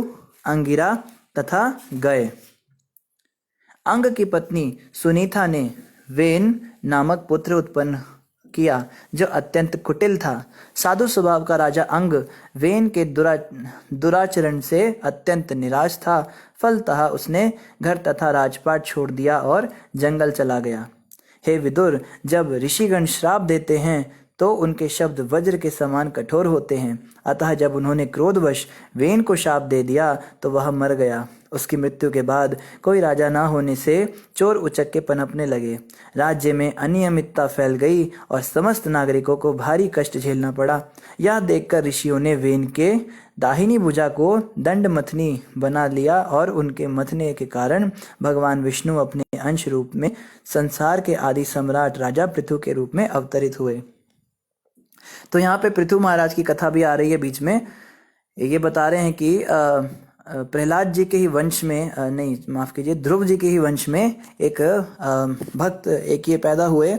अंगिरा तथा गय। अंग की पत्नी सुनीता ने वेन नामक पुत्र उत्पन्न किया जो अत्यंत कुटिल था। साधु स्वभाव का राजा अंग वेन के दुराचरण से अत्यंत निराश था। फलतः उसने घर तथा राजपाट छोड़ दिया और जंगल चला गया। हे विदुर, जब ऋषिगण श्राप देते हैं तो उनके शब्द वज्र के समान कठोर होते हैं। अतः जब उन्होंने क्रोधवश वेन को शाप दे दिया तो वह मर गया। उसकी मृत्यु के बाद कोई राजा ना होने से चोर उचक्के पनपने लगे। राज्य में अनियमितता फैल गई और समस्त नागरिकों को भारी कष्ट झेलना पड़ा। यह देखकर ऋषियों ने वेन के दाहिनी भुजा को दंड मथनी बना लिया और उनके मथने के कारण भगवान विष्णु अपने अंश रूप में संसार के आदि सम्राट राजा पृथु के रूप में अवतरित हुए। तो यहाँ पे पृथु महाराज की कथा भी आ रही है बीच में। ये बता रहे हैं कि प्रहलाद जी के ही वंश में नहीं, माफ कीजिए, ध्रुव जी के ही वंश में एक भक्त एक ये पैदा हुए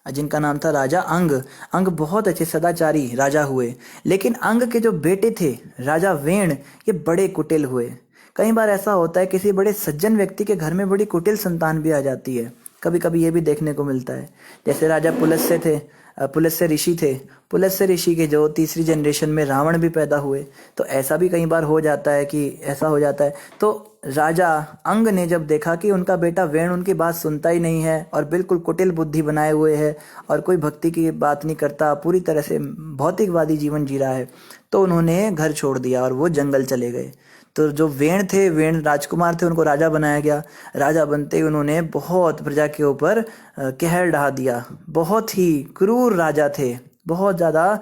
जिनका नाम था राजा अंग। अंग बहुत अच्छे सदाचारी राजा हुए, लेकिन अंग के जो बेटे थे राजा वेण, ये बड़े कुटिल हुए। कई बार ऐसा होता है किसी बड़े सज्जन व्यक्ति के घर में बड़ी कुटिल संतान भी आ जाती है। कभी कभी ये भी देखने को मिलता है। जैसे राजा पुलस्त्य थे, पुलस्त्य ऋषि थे। पुलस्त्य ऋषि के जो तीसरी जनरेशन में रावण भी पैदा हुए। तो ऐसा भी कई बार हो जाता है कि ऐसा हो जाता है। तो राजा अंग ने जब देखा कि उनका बेटा वेण उनकी बात सुनता ही नहीं है और बिल्कुल कुटिल बुद्धि बनाए हुए है और कोई भक्ति की बात नहीं करता, पूरी तरह से भौतिकवादी जीवन जी रहा है, तो उन्होंने घर छोड़ दिया और वो जंगल चले गए। तो जो वेण थे, वेण राजकुमार थे, उनको राजा बनाया गया। राजा बनते ही उन्होंने बहुत प्रजा के ऊपर कहर ढा दिया। बहुत ही क्रूर राजा थे, बहुत ज़्यादा,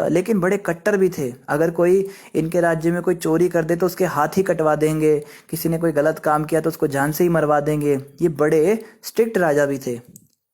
लेकिन बड़े कट्टर भी थे। अगर कोई इनके राज्य में कोई चोरी कर दे तो उसके हाथ ही कटवा देंगे, किसी ने कोई गलत काम किया तो उसको जान से ही मरवा देंगे। ये बड़े स्ट्रिक्ट राजा भी थे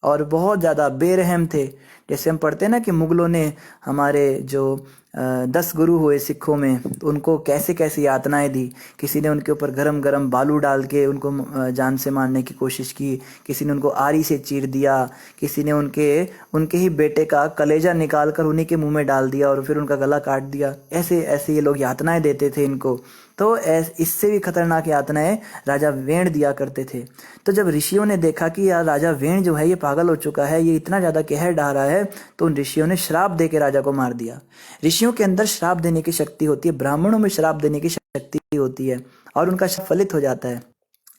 और बहुत ज़्यादा बेरहम थे। जैसे हम पढ़ते हैं ना कि मुगलों ने हमारे जो 10 गुरु हुए सिखों में, तो उनको कैसे कैसे यातनाएं दी। किसी ने उनके ऊपर गरम गरम बालू डाल के उनको जान से मारने की कोशिश की, किसी ने उनको आरी से चीर दिया, किसी ने उनके ही बेटे का कलेजा निकाल कर उन्हीं के मुंह में डाल दिया और फिर उनका गला काट दिया। ऐसे ऐसे ये लोग यातनाएं देते थे इनको। तो इससे भी खतरनाक यातनाएं राजा वेण दिया करते थे। तो जब ऋषियों ने देखा कि यार राजा वेण जो है ये पागल हो चुका है, ये इतना ज़्यादा कहर ढा रहा है, तो उन ऋषियों ने श्राप दे के राजा को मार दिया। ऋषियों के अंदर श्राप देने की शक्ति होती है, ब्राह्मणों में श्राप देने की शक्ति होती है और उनका श्राप फलित हो जाता है।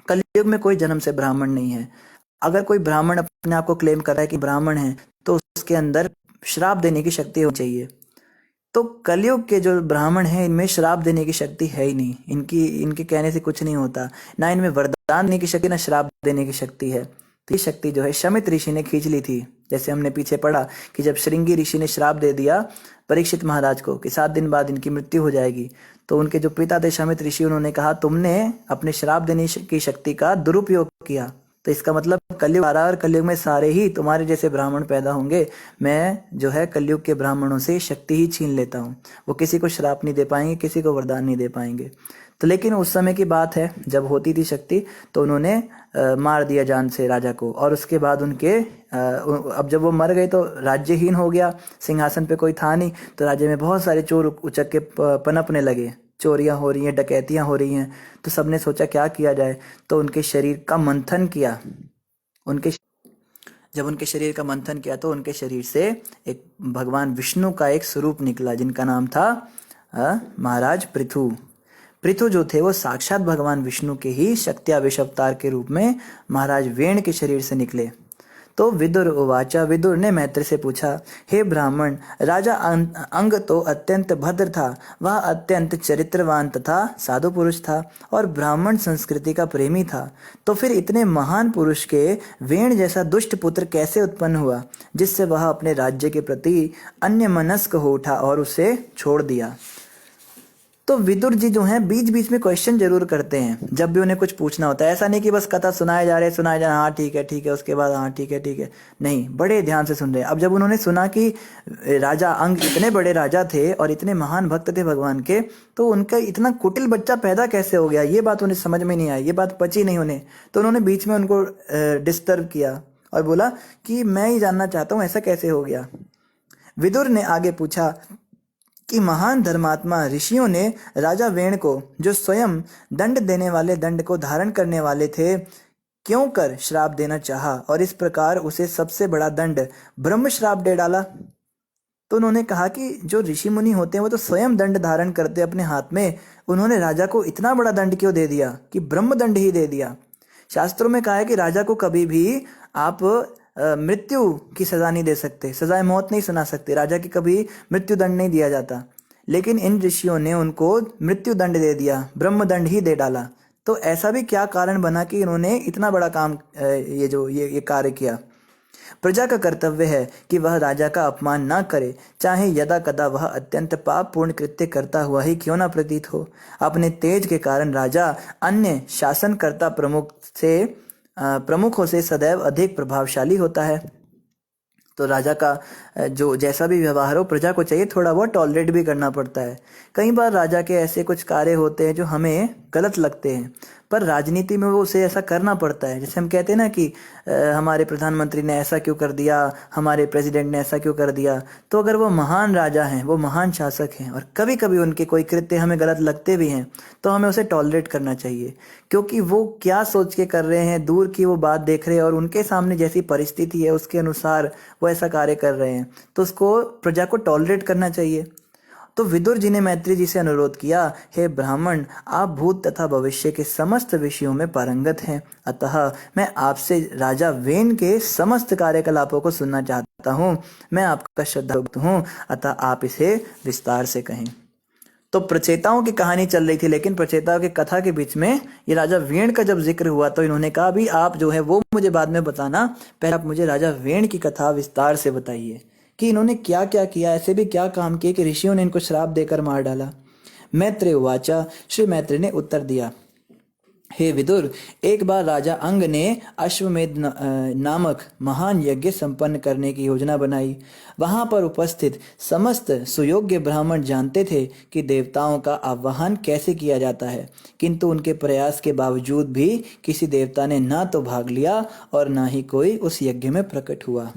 कलयुग में कोई जन्म से ब्राह्मण नहीं है। अगर कोई ब्राह्मण अपने आप को क्लेम कर रहा है कि ब्राह्मण है, तो उसके अंदर श्राप देने की शक्ति होनी चाहिए। तो कलयुग के जो ब्राह्मण हैं इनमें श्राप देने की शक्ति है ही नहीं। इनके कहने से कुछ नहीं होता, ना इनमें वरदान देने की शक्ति ना श्राप देने की शक्ति है। तो ये शक्ति जो है शमित ऋषि ने खींच ली थी। जैसे हमने पीछे पढ़ा कि जब श्रृंगी ऋषि ने श्राप दे दिया परीक्षित महाराज को कि 7 दिन बाद इनकी मृत्यु हो जाएगी, तो उनके जो पिता थे शमित ऋषि, उन्होंने कहा तुमने अपने श्राप देने की शक्ति का दुरुपयोग किया। तो इसका मतलब कलयुग आ रहा है और कलयुग में सारे ही तुम्हारे जैसे ब्राह्मण पैदा होंगे। मैं जो है कलयुग के ब्राह्मणों से शक्ति ही छीन लेता हूँ। वो किसी को श्राप नहीं दे पाएंगे, किसी को वरदान नहीं दे पाएंगे। तो लेकिन उस समय की बात है जब होती थी शक्ति, तो उन्होंने मार दिया जान से राजा को। और उसके बाद अब जब वो मर गए तो राज्यहीन हो गया, सिंहासन पे कोई था नहीं। तो राज्य में बहुत सारे चोर उचक्के पनपने लगे, चोरियां हो रही हैं, डकैतियां हो रही हैं। तो सबने सोचा क्या किया जाए, तो उनके शरीर का मंथन किया। जब उनके शरीर का मंथन किया तो उनके शरीर से एक भगवान विष्णु का एक स्वरूप निकला जिनका नाम था महाराज पृथु। पृथु जो थे वो साक्षात भगवान विष्णु के ही शक्त्यावेश अवतार के रूप में महाराज वेण के शरीर से निकले। तो विदुर उवाचा, विदुर ने मैत्र से पूछा, हे ब्राह्मण, राजा अंग तो अत्यंत भद्र था, वह अत्यंत चरित्रवान तथा साधु पुरुष था और ब्राह्मण संस्कृति का प्रेमी था। तो फिर इतने महान पुरुष के वेण जैसा दुष्ट पुत्र कैसे उत्पन्न हुआ, जिससे वह अपने राज्य के प्रति अन्यमनस्क हो उठा और उसे छोड़ दिया। तो विदुर जी जो हैं बीच बीच में क्वेश्चन जरूर करते हैं जब भी उन्हें कुछ पूछना होता है। ऐसा नहीं कि बस कथा सुनाए जा रहे हाँ ठीक है उसके बाद हाँ ठीक है, नहीं, बड़े ध्यान से सुन रहे हैं। अब जब उन्होंने सुना कि राजा अंग इतने बड़े राजा थे और इतने महान भक्त थे भगवान के, तो उनका इतना कुटिल बच्चा पैदा कैसे हो गया, ये बात उन्हें समझ में नहीं आई, ये बात पची नहीं उन्हें। तो उन्होंने बीच में उनको डिस्टर्ब किया और बोला कि मैं ही जानना चाहता हूँ ऐसा कैसे हो गया। विदुर ने आगे पूछा कि महान धर्मात्मा ऋषियों ने राजा वेण को, जो स्वयं दंड देने वाले दंड को धारण करने वाले थे, क्यों कर श्राप देना चाहा और इस प्रकार उसे सबसे बड़ा दंड ब्रह्म श्राप दे डाला। तो उन्होंने कहा कि जो ऋषि मुनि होते हैं वो तो स्वयं दंड धारण करते अपने हाथ में, उन्होंने राजा को इतना बड़ा दंड क्यों दे दिया कि ब्रह्म दंड ही दे दिया। शास्त्रों में कहा है कि राजा को कभी भी आप मृत्यु की सजा नहीं दे सकते, सजाए मौत नहीं सुना सकते, राजा की कभी मृत्यु दंड नहीं दिया जाता, लेकिन इन ऋषियों ने उनको मृत्यु दंड दे दिया, ब्रह्म दंड ही दे डाला। तो ऐसा भी क्या कारण बना कि इन्होंने इतना बड़ा काम ये कार्य किया। प्रजा का कर्तव्य है कि वह राजा का अपमान ना करे, चाहे यदा कदा वह अत्यंत पाप पूर्ण कृत्य करता हुआ ही क्यों ना प्रतीत हो। अपने तेज के कारण राजा अन्य शासनकर्ता प्रमुखों से सदैव अधिक प्रभावशाली होता है। तो राजा का जो जैसा भी व्यवहार हो, प्रजा को चाहिए थोड़ा बहुत टॉलरेट भी करना पड़ता है। कई बार राजा के ऐसे कुछ कार्य होते हैं जो हमें गलत लगते हैं, पर राजनीति में वो उसे ऐसा करना पड़ता है। जैसे हम कहते हैं ना कि हमारे प्रधानमंत्री ने ऐसा क्यों कर दिया, हमारे प्रेसिडेंट ने ऐसा क्यों कर दिया। तो अगर वो महान राजा हैं, वो महान शासक हैं और कभी कभी उनके कोई कृत्य हमें गलत लगते भी हैं, तो हमें उसे टॉलरेट करना चाहिए, क्योंकि वो क्या सोच के कर रहे हैं, दूर की वो बात देख रहे हैं और उनके सामने जैसी परिस्थिति है उसके अनुसार वो ऐसा कार्य कर रहे हैं, तो उसको प्रजा को टॉलरेट करना चाहिए। तो विदुर जी ने मैत्री जी से अनुरोध किया, हे ब्राह्मण, आप भूत तथा भविष्य के समस्त विषयों में पारंगत हैं, अतः मैं आपसे राजा वेन के समस्त कार्यकलापों को सुनना चाहता हूँ। मैं आपका श्रद्धाभक्त हूँ, अतः आप इसे विस्तार से कहें। तो प्रचेताओं की कहानी चल रही थी, लेकिन प्रचेताओं की कथा के बीच में ये राजा वेण का जब जिक्र हुआ तो इन्होंने कहा, भी आप जो है वो मुझे बाद में बताना, पहले आप मुझे राजा वेण की कथा विस्तार से बताइए कि इन्होंने क्या क्या किया, ऐसे भी क्या काम किए कि ऋषियों ने इनको श्राप देकर मार डाला। मैत्रेय उवाचा, श्री मैत्रेय ने उत्तर दिया, हे विदुर, एक बार राजा अंग ने अश्वमेध नामक महान यज्ञ संपन्न करने की योजना बनाई। वहां पर उपस्थित समस्त सुयोग्य ब्राह्मण जानते थे कि देवताओं का आह्वान कैसे किया जाता है, किंतु उनके प्रयास के बावजूद भी किसी देवता ने ना तो भाग लिया और ना ही कोई उस यज्ञ में प्रकट हुआ।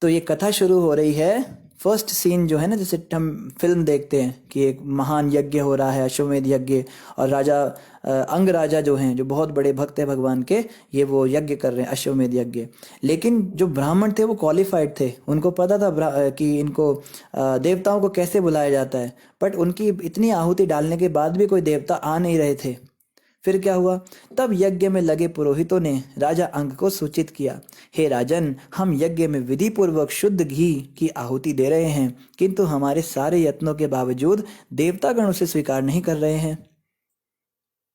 तो ये कथा शुरू हो रही है, फर्स्ट सीन जो है ना, जैसे हम फिल्म देखते हैं कि एक महान यज्ञ हो रहा है, अश्वमेध यज्ञ, और राजा अंग राजा जो हैं, जो बहुत बड़े भक्त हैं भगवान के, ये वो यज्ञ कर रहे हैं, अश्वमेध यज्ञ। लेकिन जो ब्राह्मण थे वो क्वालिफाइड थे, उनको पता था कि इनको देवताओं को कैसे बुलाया जाता है, बट उनकी इतनी आहुति डालने के बाद भी कोई देवता आ नहीं रहे थे। फिर क्या हुआ, तब यज्ञ में लगे पुरोहितों ने राजा अंग को सूचित किया, हे राजन, हम यज्ञ में विधि पूर्वक शुद्ध घी की आहुति दे रहे हैं, किंतु हमारे सारे यत्नों के बावजूद देवतागण उसे स्वीकार नहीं कर रहे हैं।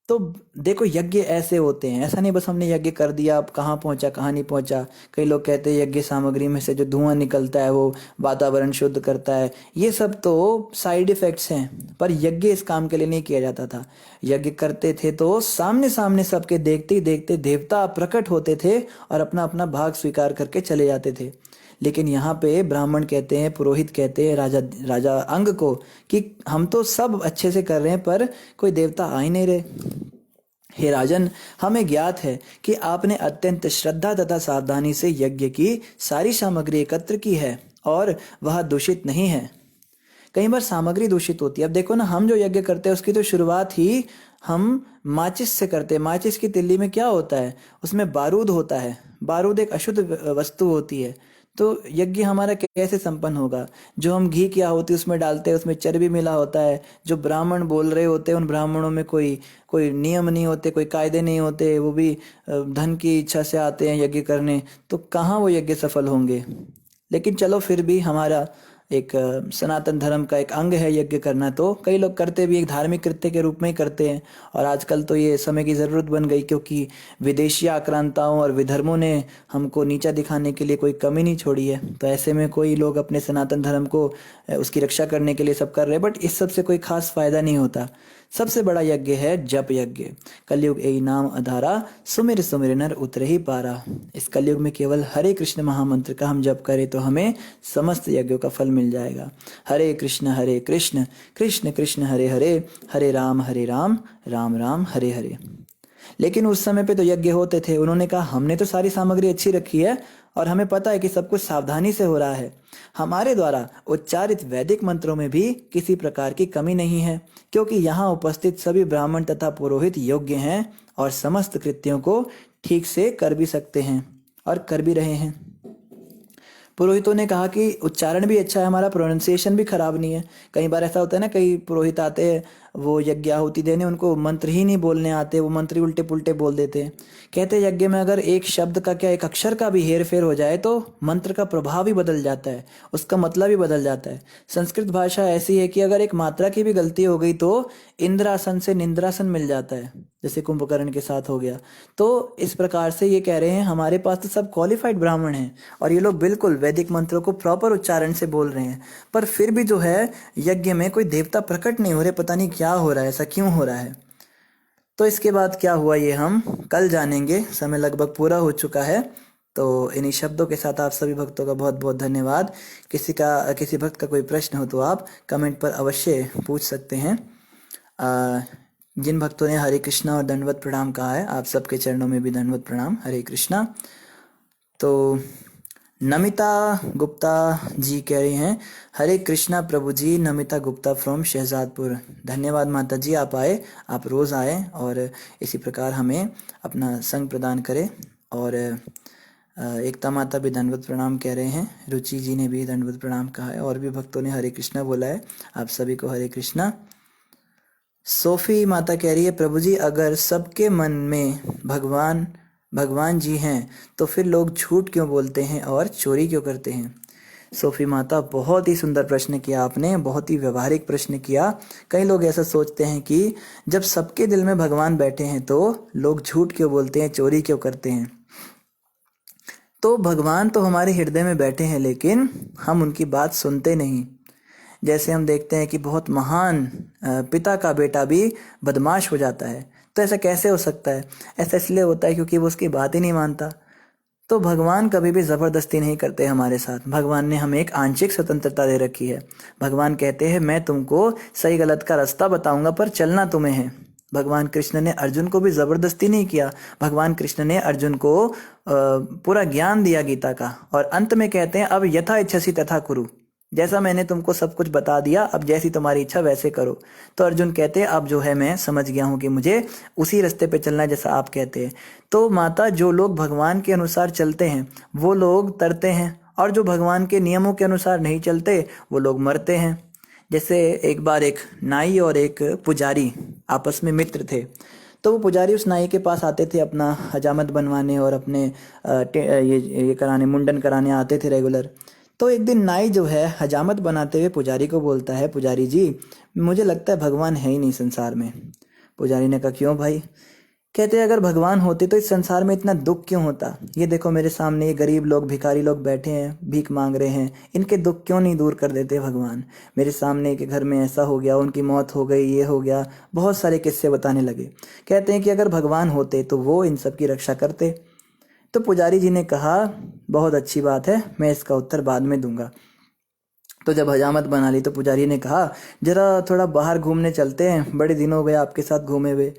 तो देखो, यज्ञ ऐसे होते हैं, ऐसा नहीं बस हमने यज्ञ कर दिया, अब कहाँ पहुंचा कहाँ नहीं पहुंचा। कई लोग कहते हैं यज्ञ सामग्री में से जो धुआं निकलता है वो वातावरण शुद्ध करता है, ये सब तो साइड इफेक्ट्स हैं, पर यज्ञ इस काम के लिए नहीं किया जाता था। यज्ञ करते थे तो सामने सामने सबके देखते ही देखते देवता प्रकट होते थे और अपना अपना भाग स्वीकार करके चले जाते थे। लेकिन यहाँ पे ब्राह्मण कहते हैं, पुरोहित कहते हैं राजा अंग को कि हम तो सब अच्छे से कर रहे हैं, पर कोई देवता आ ही नहीं रहे। हे राजन, हमें ज्ञात है कि आपने अत्यंत श्रद्धा तथा सावधानी से यज्ञ की सारी सामग्री एकत्र की है और वह दूषित नहीं है। कई बार सामग्री दूषित होती है। अब देखो ना, हम जो यज्ञ करते हैं उसकी तो शुरुआत ही हम माचिस से करते हैं। माचिस की तिल्ली में क्या होता है, उसमें बारूद होता है। बारूद एक अशुद्ध वस्तु होती है, तो यज्ञ हमारा कैसे संपन्न होगा। जो हम घी की आहुति उसमें डालते हैं, उसमें चर्बी मिला होता है। जो ब्राह्मण बोल रहे होते हैं, उन ब्राह्मणों में कोई नियम नहीं होते, कोई कायदे नहीं होते, वो भी धन की इच्छा से आते हैं यज्ञ करने, तो कहाँ वो यज्ञ सफल होंगे। लेकिन चलो, फिर भी हमारा एक सनातन धर्म का एक अंग है यज्ञ करना, तो कई लोग करते भी एक धार्मिक कृत्य के रूप में ही करते हैं। और आजकल तो ये समय की ज़रूरत बन गई, क्योंकि विदेशी आक्रांताओं और विधर्मों ने हमको नीचा दिखाने के लिए कोई कमी नहीं छोड़ी है। तो ऐसे में कोई लोग अपने सनातन धर्म को उसकी रक्षा करने के लिए सब कर रहे हैं, बट इस सब से कोई खास फायदा नहीं होता। सबसे बड़ा यज्ञ है जप यज्ञ। कलयुग यही नाम अधारा, सुमिर सुमिर नर उतरे ही पारा। इस कलयुग में केवल हरे कृष्ण महामंत्र का हम जप करें तो हमें समस्त यज्ञों का फल मिल जाएगा। हरे कृष्ण कृष्ण कृष्ण हरे हरे, हरे राम राम राम हरे हरे। लेकिन उस समय पे तो यज्ञ होते थे। उन्होंने कहा हमने तो सारी सामग्री अच्छी रखी है और हमें पता है कि सब कुछ सावधानी से हो रहा है। हमारे द्वारा उच्चारित वैदिक मंत्रों में भी किसी प्रकार की कमी नहीं है, क्योंकि यहाँ उपस्थित सभी ब्राह्मण तथा पुरोहित योग्य हैं और समस्त कृत्यों को ठीक से कर भी सकते हैं और कर भी रहे हैं। पुरोहितों ने कहा कि उच्चारण भी अच्छा है हमारा, प्रोनाउंसिएशन भी खराब नहीं है। कई बार ऐसा होता है ना, कई पुरोहित आते हैं वो यज्ञ आहुति देने, उनको मंत्र ही नहीं बोलने आते, वो मंत्र ही उल्टे पुल्टे बोल देते हैं। कहते हैं यज्ञ में अगर एक शब्द का क्या, एक अक्षर का भी हेर फेर हो जाए तो मंत्र का प्रभाव ही बदल जाता है, उसका मतलब ही बदल जाता है। संस्कृत भाषा ऐसी है कि अगर एक मात्रा की भी गलती हो गई तो इंद्रासन से निंद्रासन मिल जाता है, जैसे कुंभकर्ण के साथ हो गया। तो इस प्रकार से ये कह रहे हैं हमारे पास तो सब क्वालिफाइड ब्राह्मण हैं और ये लोग बिल्कुल वैदिक मंत्रों को प्रॉपर उच्चारण से बोल रहे हैं, पर फिर भी जो है यज्ञ में कोई देवता प्रकट नहीं हो रहे। पता नहीं क्या हो रहा है, ऐसा क्यों हो रहा है। तो इसके बाद क्या हुआ ये हम कल जानेंगे, समय लगभग पूरा हो चुका है। तो इन्हीं शब्दों के साथ आप सभी भक्तों का बहुत बहुत धन्यवाद। किसी भक्त का कोई प्रश्न हो तो आप कमेंट पर अवश्य पूछ सकते हैं। जिन भक्तों ने हरे कृष्णा और दंडवत प्रणाम कहा है, आप सबके चरणों में भी दंडवत प्रणाम, हरे कृष्णा। तो नमिता गुप्ता जी कह रही हैं हरे कृष्णा प्रभु जी, नमिता गुप्ता फ्रॉम शहजादपुर। धन्यवाद माता जी, आप आए, आप रोज़ आए और इसी प्रकार हमें अपना संग प्रदान करें। और एकता माता भी दंडवत प्रणाम कह रहे हैं, रुचि जी ने भी दंडवत प्रणाम कहा है, और भी भक्तों ने हरे कृष्णा बोला है। आप सभी को हरे कृष्णा। सोफी माता कह रही है प्रभु जी, अगर सबके मन में भगवान जी हैं तो फिर लोग झूठ क्यों बोलते हैं और चोरी क्यों करते हैं। सोफी माता, बहुत ही सुंदर प्रश्न किया आपने, बहुत ही व्यवहारिक प्रश्न किया। कई लोग ऐसा सोचते हैं कि जब सबके दिल में भगवान बैठे हैं तो लोग झूठ क्यों बोलते हैं, चोरी क्यों करते हैं। तो भगवान तो हमारे हृदय में बैठे हैं, लेकिन हम उनकी बात सुनते नहीं। जैसे हम देखते हैं कि बहुत महान पिता का बेटा भी बदमाश हो जाता है, तो ऐसा कैसे हो सकता है। ऐसा इसलिए होता है क्योंकि वो उसकी बात ही नहीं मानता। तो भगवान कभी भी ज़बरदस्ती नहीं करते हमारे साथ। भगवान ने हमें एक आंशिक स्वतंत्रता दे रखी है। भगवान कहते हैं मैं तुमको सही गलत का रास्ता बताऊंगा, पर चलना तुम्हें है। भगवान कृष्ण ने अर्जुन को भी ज़बरदस्ती नहीं किया। भगवान कृष्ण ने अर्जुन को पूरा ज्ञान दिया गीता का, और अंत में कहते हैं अब यथा इच्छसि तथा कुरु, जैसा मैंने तुमको सब कुछ बता दिया, अब जैसी तुम्हारी इच्छा वैसे करो। तो अर्जुन कहते हैं अब जो है मैं समझ गया हूँ कि मुझे उसी रास्ते पे चलना है जैसा आप कहते हैं। तो माता, जो लोग भगवान के अनुसार चलते हैं वो लोग तरते हैं, और जो भगवान के नियमों के अनुसार नहीं चलते वो लोग मरते हैं। जैसे एक बार एक नाई और एक पुजारी आपस में मित्र थे। तो वो पुजारी उस नाई के पास आते थे अपना हजामत बनवाने और अपने ये कराने, मुंडन कराने आते थे रेगुलर। तो एक दिन नाई जो है हजामत बनाते हुए पुजारी को बोलता है, पुजारी जी मुझे लगता है भगवान है ही नहीं संसार में। पुजारी ने कहा क्यों भाई। कहते हैं अगर भगवान होते तो इस संसार में इतना दुख क्यों होता। ये देखो मेरे सामने ये गरीब लोग, भिखारी लोग बैठे हैं, भीख मांग रहे हैं, इनके दुख क्यों नहीं दूर कर देते भगवान। मेरे सामने के घर में ऐसा हो गया, उनकी मौत हो गई, ये हो गया, बहुत सारे किस्से बताने लगे। कहते हैं कि अगर भगवान होते तो वो इन सब की रक्षा करते। तो पुजारी जी ने कहा बहुत अच्छी बात है, मैं इसका उत्तर बाद में दूंगा। तो जब हजामत बना ली तो पुजारी ने कहा जरा थोड़ा बाहर घूमने चलते हैं, बड़े दिन हो गए आपके साथ घूमे हुए।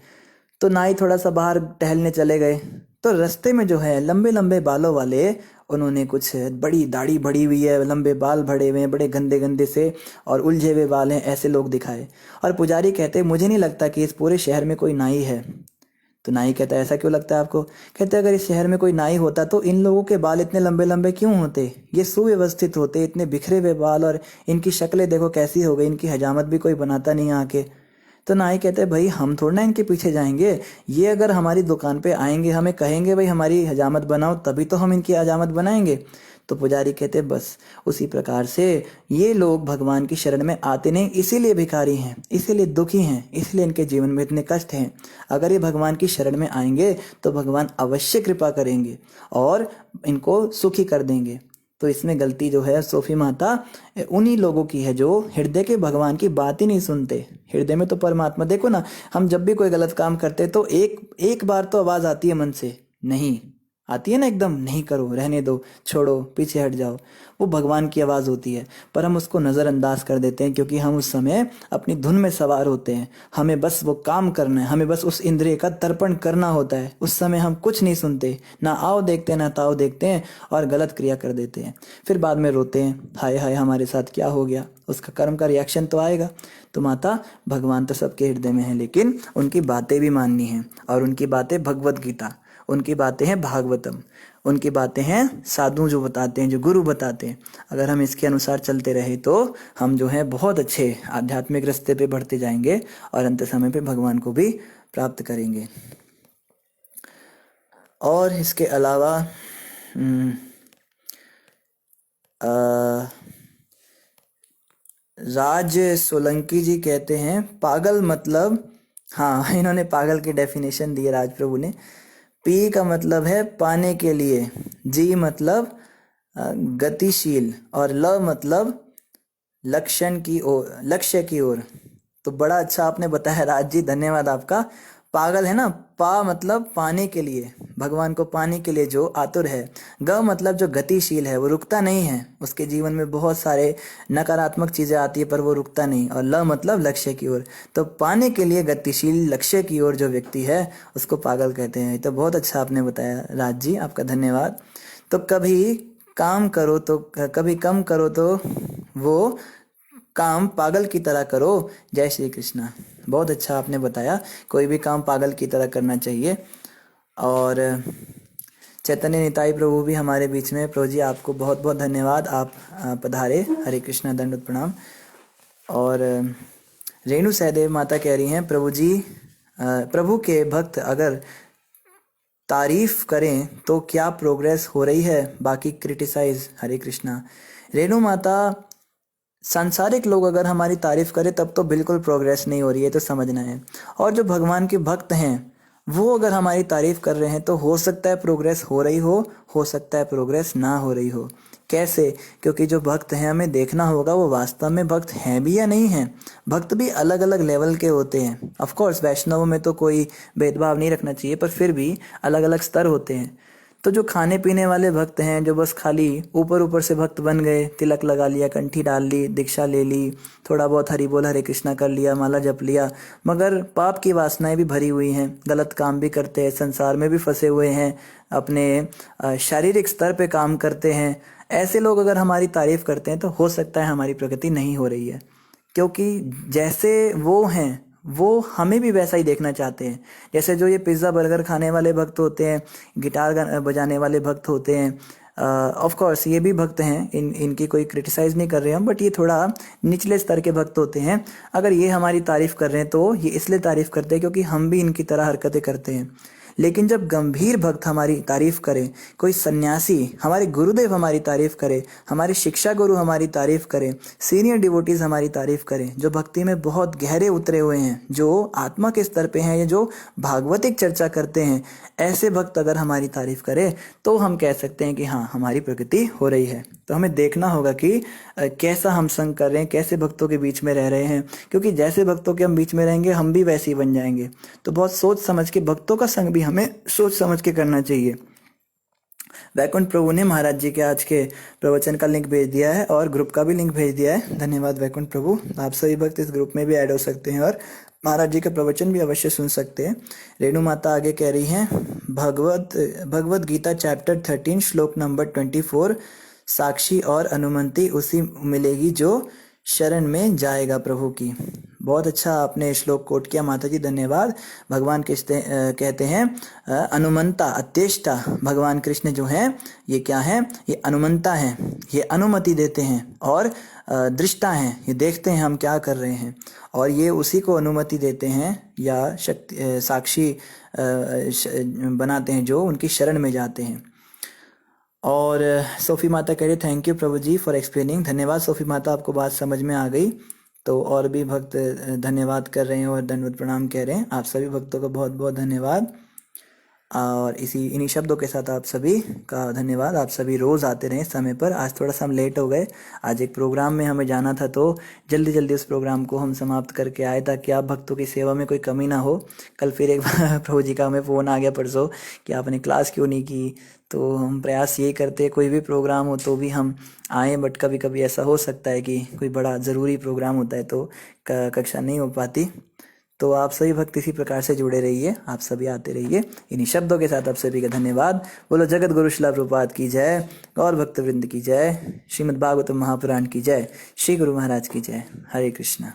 तो नाई थोड़ा सा बाहर टहलने चले गए। तो रास्ते में जो है लंबे लंबे बालों वाले, उन्होंने कुछ बड़ी दाढ़ी बढ़ी हुई है, लंबे बाल भरे हुए हैं, बड़े गंदे गंदे से और उलझे हुए बाल हैं, ऐसे लोग दिखाए। और पुजारी कहते मुझे नहीं लगता कि इस पूरे शहर में कोई नाई है। तो नाई कहता है ऐसा क्यों लगता है आपको। कहते अगर इस शहर में कोई नाई होता तो इन लोगों के बाल इतने लंबे लंबे क्यों होते, ये सुव्यवस्थित होते, इतने बिखरे हुए बाल, और इनकी शक्लें देखो कैसी हो गई, इनकी हजामत भी कोई बनाता नहीं आके। तो नाई कहते हैं भाई हम थोड़ा ना इनके पीछे जाएंगे, ये अगर हमारी दुकान पे आएंगे, हमें कहेंगे भाई हमारी हजामत बनाओ, तभी तो हम इनकी हजामत बनाएंगे। तो पुजारी कहते बस उसी प्रकार से ये लोग भगवान की शरण में आते नहीं, इसीलिए भिखारी हैं, इसीलिए दुखी हैं, इसलिए इनके जीवन में इतने कष्ट हैं। अगर ये भगवान की शरण में आएंगे तो भगवान अवश्य कृपा करेंगे और इनको सुखी कर देंगे। तो इसमें गलती जो है सोफी माता उन्हीं लोगों की है जो हृदय के भगवान की बात ही नहीं सुनते। हृदय में तो परमात्मा, देखो ना हम जब भी कोई गलत काम करते तो एक बार तो आवाज आती है मन से नहीं, आती है ना, एकदम नहीं करो, रहने दो, छोड़ो, पीछे हट जाओ, वो भगवान की आवाज़ होती है। पर हम उसको नज़रअंदाज कर देते हैं क्योंकि हम उस समय अपनी धुन में सवार होते हैं। हमें बस वो काम करना है, हमें बस उस इंद्रिय का तर्पण करना होता है। उस समय हम कुछ नहीं सुनते, ना आओ देखते हैं ना ताओ देखते हैं, और गलत क्रिया कर देते हैं। फिर बाद में रोते हैं, हाय हाय हमारे साथ क्या हो गया। उसका कर्म का रिएक्शन तो आएगा। तो माता, भगवान तो सबके हृदय में है, लेकिन उनकी बातें भी माननी हैं, और उनकी बातें भगवत गीता, उनकी बातें हैं भागवतम, उनकी बातें हैं साधु जो बताते हैं, जो गुरु बताते हैं। अगर हम इसके अनुसार चलते रहे तो हम जो है बहुत अच्छे आध्यात्मिक रास्ते पे बढ़ते जाएंगे और अंत समय पे भगवान को भी प्राप्त करेंगे। और इसके अलावा राज सोलंकी जी कहते हैं पागल मतलब, हाँ इन्होंने पागल की डेफिनेशन दी है राज प्रभु ने। पी का मतलब है पाने के लिए, जी मतलब गतिशील, और ल मतलब लक्ष्य की ओर। तो बड़ा अच्छा आपने बताया राज जी, धन्यवाद आपका। पागल है ना, पा मतलब पाने के लिए, भगवान को पाने के लिए जो आतुर है। ग मतलब जो गतिशील है, वो रुकता नहीं है, उसके जीवन में बहुत सारे नकारात्मक चीज़ें आती है पर वो रुकता नहीं। और ल मतलब लक्ष्य की ओर, तो पाने के लिए गतिशील लक्ष्य की ओर जो व्यक्ति है उसको पागल कहते हैं। तो बहुत अच्छा आपने बताया राज जी, आपका धन्यवाद। तो कभी काम करो तो कभी कम करो तो वो काम पागल की तरह करो। जय श्री कृष्णा। बहुत अच्छा आपने बताया, कोई भी काम पागल की तरह करना चाहिए। और चैतन्य निताई प्रभु भी हमारे बीच में। प्रभु जी आपको बहुत बहुत धन्यवाद, आप पधारे। हरे कृष्णा, दंडवत प्रणाम। और रेणु सहदेव माता कह रही हैं, प्रभु जी प्रभु के भक्त अगर तारीफ करें तो क्या प्रोग्रेस हो रही है, बाकी क्रिटिसाइज। हरे कृष्णा। रेणु माता, सांसारिक लोग अगर हमारी तारीफ करें तब तो बिल्कुल प्रोग्रेस नहीं हो रही है, तो समझना है। और जो भगवान के भक्त हैं वो अगर हमारी तारीफ कर रहे हैं तो हो सकता है प्रोग्रेस हो रही हो सकता है प्रोग्रेस ना हो रही हो। कैसे? क्योंकि जो भक्त हैं हमें देखना होगा वो वास्तव में भक्त हैं भी या नहीं हैं। भक्त भी अलग अलग लेवल के होते हैं। ऑफ कोर्स वैष्णवों में तो कोई भेदभाव नहीं रखना चाहिए, पर फिर भी अलग अलग स्तर होते हैं। तो जो खाने पीने वाले भक्त हैं, जो बस खाली ऊपर ऊपर से भक्त बन गए, तिलक लगा लिया, कंठी डाल ली, दीक्षा ले ली, थोड़ा बहुत हरि बोल हरे कृष्णा कर लिया, माला जप लिया, मगर पाप की वासनाएं भी भरी हुई हैं, गलत काम भी करते हैं, संसार में भी फंसे हुए हैं, अपने शारीरिक स्तर पे काम करते हैं, ऐसे लोग अगर हमारी तारीफ करते हैं तो हो सकता है हमारी प्रगति नहीं हो रही है। क्योंकि जैसे वो हैं वो हमें भी वैसा ही देखना चाहते हैं। जैसे जो ये पिज़्ज़ा बर्गर खाने वाले भक्त होते हैं, गिटार बजाने वाले भक्त होते हैं, ऑफ कोर्स ये भी भक्त हैं, इनकी कोई क्रिटिसाइज़ नहीं कर रहे हम, बट ये थोड़ा निचले स्तर के भक्त होते हैं। अगर ये हमारी तारीफ़ कर रहे हैं तो ये इसलिए तारीफ़ करते हैं क्योंकि हम भी इनकी तरह हरकतें करते हैं। लेकिन जब गंभीर भक्त हमारी तारीफ करें, कोई सन्यासी, हमारे गुरुदेव हमारी तारीफ करें, हमारे शिक्षा गुरु हमारी तारीफ करें, सीनियर डिवोटीज हमारी तारीफ करें, जो भक्ति में बहुत गहरे उतरे हुए हैं, जो आत्मा के स्तर पे हैं या जो भागवतिक चर्चा करते हैं, ऐसे भक्त अगर हमारी तारीफ करें तो हम कह सकते हैं कि हाँ हमारी प्रगति हो रही है। तो हमें देखना होगा कि कैसा हम संग कर रहे हैं, कैसे भक्तों के बीच में रह रहे हैं, क्योंकि जैसे भक्तों के हम बीच में रहेंगे हम भी वैसे ही बन जाएंगे। तो बहुत सोच समझ के भक्तों का संग भी हमें सोच समझ के करना चाहिए। वैकुंठ प्रभु ने महाराज जी के आज के प्रवचन का लिंक भेज दिया है और ग्रुप का भी लिंक भेज दिया है। धन्यवाद वैकुंठ प्रभु। आप सभी भक्त इस ग्रुप में भी ऐड हो सकते हैं और महाराज जी का प्रवचन भी अवश्य सुन सकते हैं। रेणु माता आगे कह रही हैं, भगवत गीता चैप्टर 13 श्लोक नंबर 24, साक्षी और अनुमति उसी मिलेगी जो शरण में जाएगा प्रभु की। बहुत अच्छा आपने श्लोक कोट किया माता जी, धन्यवाद। भगवान कृष्ण कहते हैं अनुमंता अत्येष्टा, भगवान कृष्ण जो हैं ये क्या हैं, ये अनुमंता हैं, ये अनुमति देते हैं, और दृष्टा हैं, ये देखते हैं हम क्या कर रहे हैं, और ये उसी को अनुमति देते हैं या शक्ति साक्षी बनाते हैं जो उनकी शरण में जाते हैं। और सोफ़ी माता कह रही thank you Prabhu ji for explaining. धन्यवाद सोफ़ी माता, आपको बात समझ में आ गई। तो और भी भक्त धन्यवाद कर रहे हैं और दंडवत प्रणाम कह रहे हैं। आप सभी भक्तों का बहुत बहुत धन्यवाद। और इन्हीं शब्दों के साथ आप सभी का धन्यवाद। आप सभी रोज़ आते रहें समय पर। आज थोड़ा सा हम लेट हो गए, आज एक प्रोग्राम में हमें जाना था, तो जल्दी जल्दी उस प्रोग्राम को हम समाप्त करके आए ताकि आप भक्तों की सेवा में कोई कमी ना हो। कल फिर एक बार प्रभु जी का हमें फ़ोन आ गया परसों कि आपने क्लास क्यों नहीं की। तो हम प्रयास यही करते, कोई भी प्रोग्राम हो तो भी हम आएँ, बट कभी कभी ऐसा हो सकता है कि कोई बड़ा ज़रूरी प्रोग्राम होता है तो कक्षा नहीं हो पाती। तो आप सभी भक्त इसी प्रकार से जुड़े रहिए, आप सभी आते रहिए। इन्हीं शब्दों के साथ आप सभी का धन्यवाद। बोलो जगत गुरु श्रील प्रभुपाद की जय, गौर भक्त वृंद की जय, श्रीमद् भागवतम महापुराण की जय, श्री गुरु महाराज की जय। हरे कृष्णा।